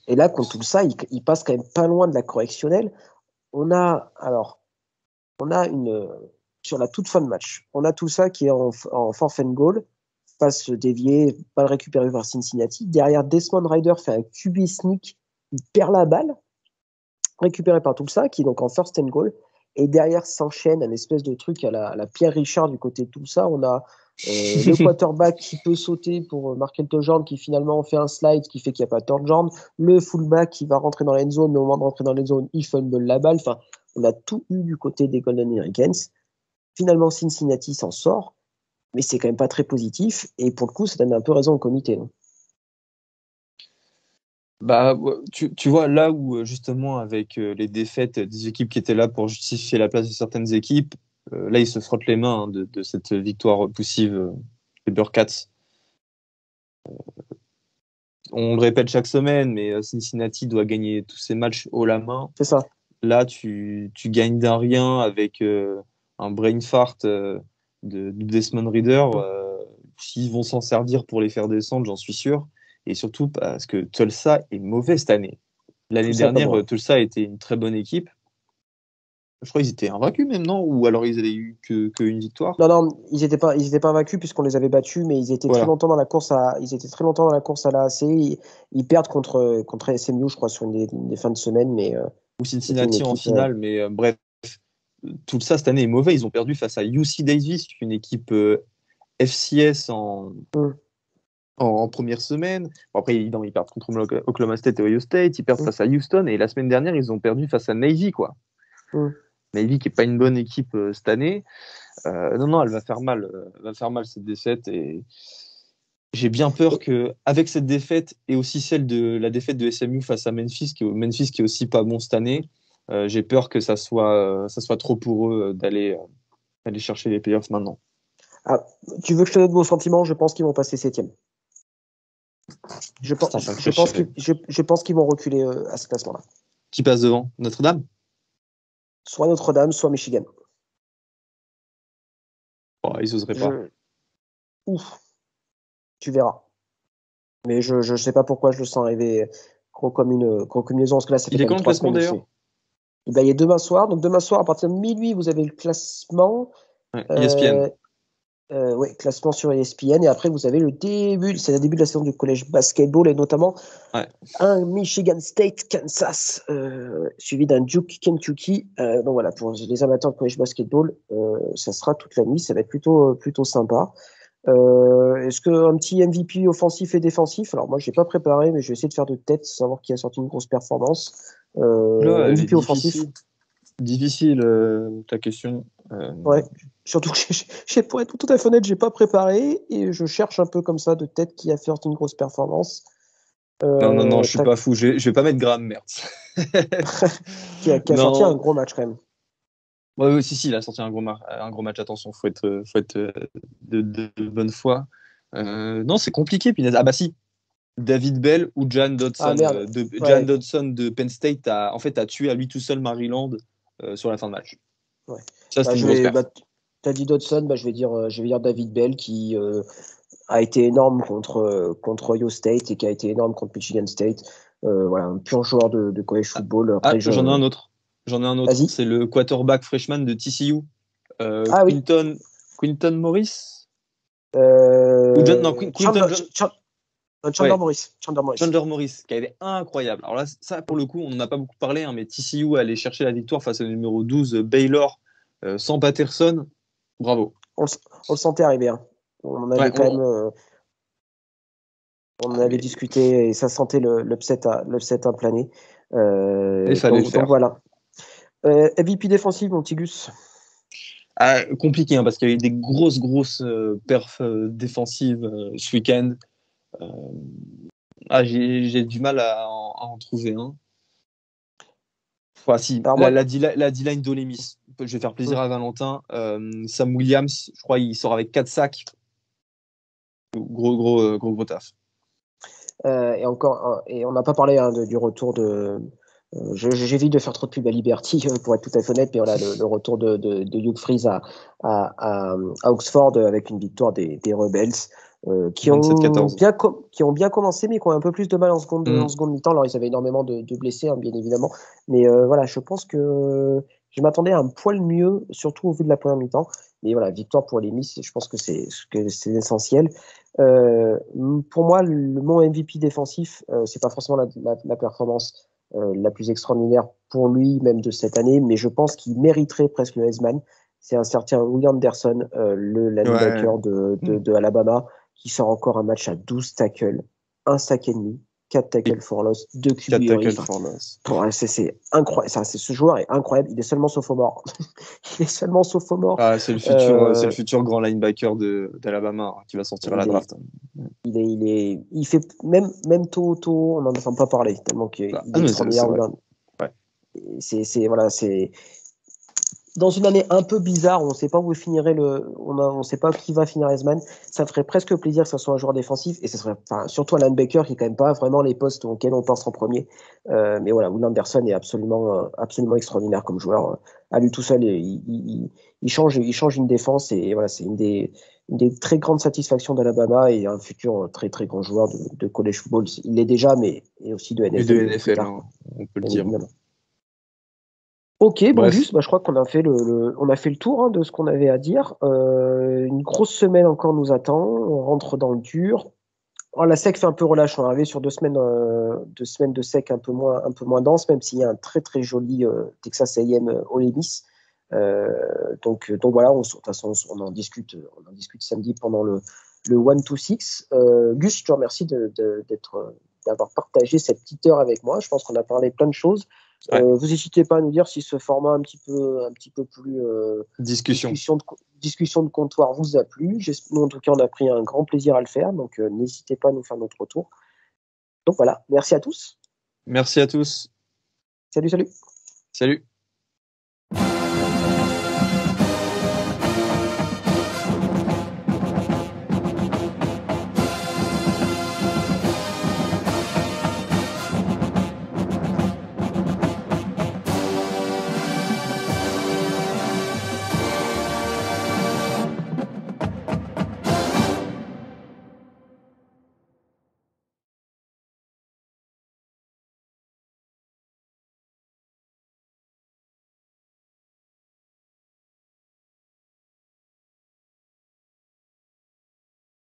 Et là, contre tout ça, il passe quand même pas loin de la correctionnelle. On a sur la toute fin de match, on a tout ça qui est en fourth and goal, passe dévié, balle récupérée par Cincinnati. Derrière, Desmond Ridder fait un QB sneak, il perd la balle, récupéré par tout ça, qui est donc en first and goal. Et derrière s'enchaîne un espèce de truc à la Pierre Richard du côté de tout ça. On a le quarterback qui peut sauter pour marquer le touchdown, qui finalement fait un slide qui fait qu'il n'y a pas de touchdown. Le fullback qui va rentrer dans l'end zone, mais au moment de rentrer dans l'end zone, il fumble la balle. Enfin, on a tout eu du côté des Golden Hurricanes. Finalement, Cincinnati s'en sort, mais c'est quand même pas très positif. Et pour le coup, ça donne un peu raison au comité. Bah, ouais, tu vois, là où justement, avec les défaites des équipes qui étaient là pour justifier la place de certaines équipes, là, ils se frottent les mains, hein, de cette victoire poussive des Bearcats. On le répète chaque semaine, mais Cincinnati doit gagner tous ses matchs haut la main. C'est ça. Là, tu gagnes d'un rien avec un brain fart de Desmond Reader. S'ils vont s'en servir pour les faire descendre, j'en suis sûr. Et surtout parce que Tulsa est mauvais cette année. Tout L'année ça pas dernière, bon. Tulsa était une très bonne équipe. Je crois qu'ils étaient invaincus même, non? Ou alors ils avaient eu que une victoire. Non, non, ils étaient pas vaincus puisqu'on les avait battus, mais ils étaient très Voilà. longtemps dans la course ils étaient très longtemps dans la course à l'AAC. Ils perdent contre SMU, je crois, sur une des fins de semaine, mais Ou c'était une Cincinnati en équipe. finale, mais bref. Tulsa cette année est mauvais. Ils ont perdu face à UC Davis, une équipe FCS Hum, en première semaine. Bon, après, évidemment, ils perdent contre Oklahoma State et Ohio State. Ils perdent hum, face à Houston. Et la semaine dernière, ils ont perdu face à Navy, quoi. hum. Navy qui n'est pas une bonne équipe cette année. Non, non, elle va faire mal. Elle va faire mal cette défaite. Et j'ai bien peur que, avec cette défaite et aussi celle de la défaite de SMU face à Memphis qui est aussi pas bon cette année, j'ai peur que ça soit trop pour eux d'aller chercher les playoffs maintenant. Ah, tu veux que je te donne mon sentiment? Je pense qu'ils vont passer septième. Ça m'inquiète. Je pense qu'ils vont reculer à ce classement-là. Qui passe devant? Notre-Dame? Soit Notre-Dame, soit Michigan. Oh, ils oseraient pas. Ouf, tu verras. Mais je sais pas pourquoi je le sens arriver gros comme une maison, parce que là, ça fait Il est quand quand même le trois classement semaines où d'ailleurs? c'est. Et ben, il y a demain soir. Donc demain soir, à partir de minuit, vous avez le classement. Ouais, ESPN. Euh, ouais, classement sur ESPN. Et après, vous avez c'est le début de la saison du collège basketball, et notamment Ouais. un Michigan State, Kansas, suivi d'un Duke, Kentucky. Donc voilà, pour les amateurs de college basketball, ça sera toute la nuit. Ça va être plutôt sympa. Est-ce qu'un petit MVP offensif et défensif? Alors moi, je n'ai pas préparé, mais je vais essayer de faire de tête, savoir qui a sorti une grosse performance. Là, elle est MVP offensif, difficile. Difficile ta question. ouais. Surtout que pour être tout à fait honnête, j'ai pas préparé et je cherche un peu comme ça de tête qui a fait une grosse performance. Non, non, non, je suis Tac, pas fou. Je vais pas mettre Graham Mertz. qui a sorti un Non. gros match quand même. Ouais, ouais, si, si, il a sorti un gros match. Attention, faut être de bonne foi. Non, c'est compliqué, Pinez. Ah bah si, David Bell ou Jan Ah Dodson. merde, Jan ouais. Dodson de Penn State en fait, a tué à lui tout seul Maryland sur la fin de match. Ouais. Ça, Bah, c'était une grosse bah, perf. t'as dit Dodson, bah, je vais dire David Bell qui a été énorme contre Ohio State et qui a été énorme contre Michigan State. Voilà, un pur joueur de college football. Ah, Après, j'en ai un autre. J'en ai un autre. vas-y. C'est le quarterback freshman de TCU, Ah oui. Quinton Morris. Ou non, Euh, Quinton Chandler, John. Chandler Ouais, Morris. Chandler Morris. Chandler Morris, qui avait incroyable. Alors là, ça, pour le coup, on n'en a pas beaucoup parlé, hein, mais TCU allait chercher la victoire face au numéro 12, Baylor, sans Patterson. Bravo. On le sentait arriver, hein. On en Ouais, avait quand même, on en ah, avait mais discuté et ça sentait l'upset à planer. il fallait le Donc faire. voilà. MVP défensif, mon Tigus. Ah, compliqué, hein, parce qu'il y a eu des grosses perfs défensives ce week-end. Euh, j'ai du mal à en trouver un. Enfin, si, Alors moi, la D-line d'Olemis. Je vais faire plaisir hum, à Valentin. Sam Williams, je crois, il sort avec 4 sacs. Gros taf. et on n'a pas parlé hein, du retour de. J'évite de faire trop de pub à Liberty pour être tout à fait honnête, mais voilà le retour de Hugh Freeze à Oxford avec une victoire des Rebels Vingt-sept 14. qui ont bien commencé, mais qui ont un peu plus de mal en Mm. seconde mi-temps. Alors ils avaient énormément de blessés, hein, bien évidemment, mais voilà, je pense que je m'attendais à un poil mieux, surtout au vu de la première mi-temps. Mais voilà, victoire pour les Miss, je pense que c'est essentiel. Euh, pour moi, mon MVP défensif, c'est pas forcément la performance la plus extraordinaire pour lui, même de cette année, mais je pense qu'il mériterait presque le Heisman. C'est un certain Will Anderson, le Ouais. linebacker de Alabama, qui sort encore un match à 12 tackles, un sac et demi, 4 tackles for loss, 2 4 QB tackles for loss. C'est incroyable. Ce joueur est incroyable. Il est seulement sophomore. Il est seulement sophomore. Ah, c'est le futur grand linebacker d'Alabama qui va sortir à la draft. Il fait même tôt, on n'en entend pas parler tellement qu'il est extraordinaire. C'est dans une année un peu bizarre, on ne sait pas où finirait on ne sait pas qui va finir Heisman. Ça ferait presque plaisir que ce soit un joueur défensif et ce serait surtout un linebacker qui est quand même pas vraiment les postes auxquels on pense en premier. Mais voilà, Will Anderson est absolument extraordinaire comme joueur. À lui tout seul, il change une défense et voilà, c'est une des très grandes satisfactions d'Alabama et un futur très très grand joueur de college football. Il l'est déjà, mais et aussi de NFL. Et de NFL, on peut le dire. Évidemment. Ok, bon Gus, je crois qu'on a fait le tour de ce qu'on avait à dire. Une grosse semaine encore nous attend. On rentre dans le dur. La sec fait un peu relâche. On est arrivé sur 2 semaines, de sec un peu moins dense, même s'il y a un très très joli Texas A&M Ole Miss. Donc voilà, de toute façon on en discute samedi pendant le 1-2-6. Gus, je te remercie d'avoir partagé cette petite heure avec moi. Je pense qu'on a parlé plein de choses. Vous n'hésitez pas à nous dire si ce format un petit peu plus discussion de comptoir vous a plu. Nous, en tout cas, on a pris un grand plaisir à le faire, donc n'hésitez pas à nous faire notre retour. Donc voilà, merci à tous. Merci à tous. Salut. Salut.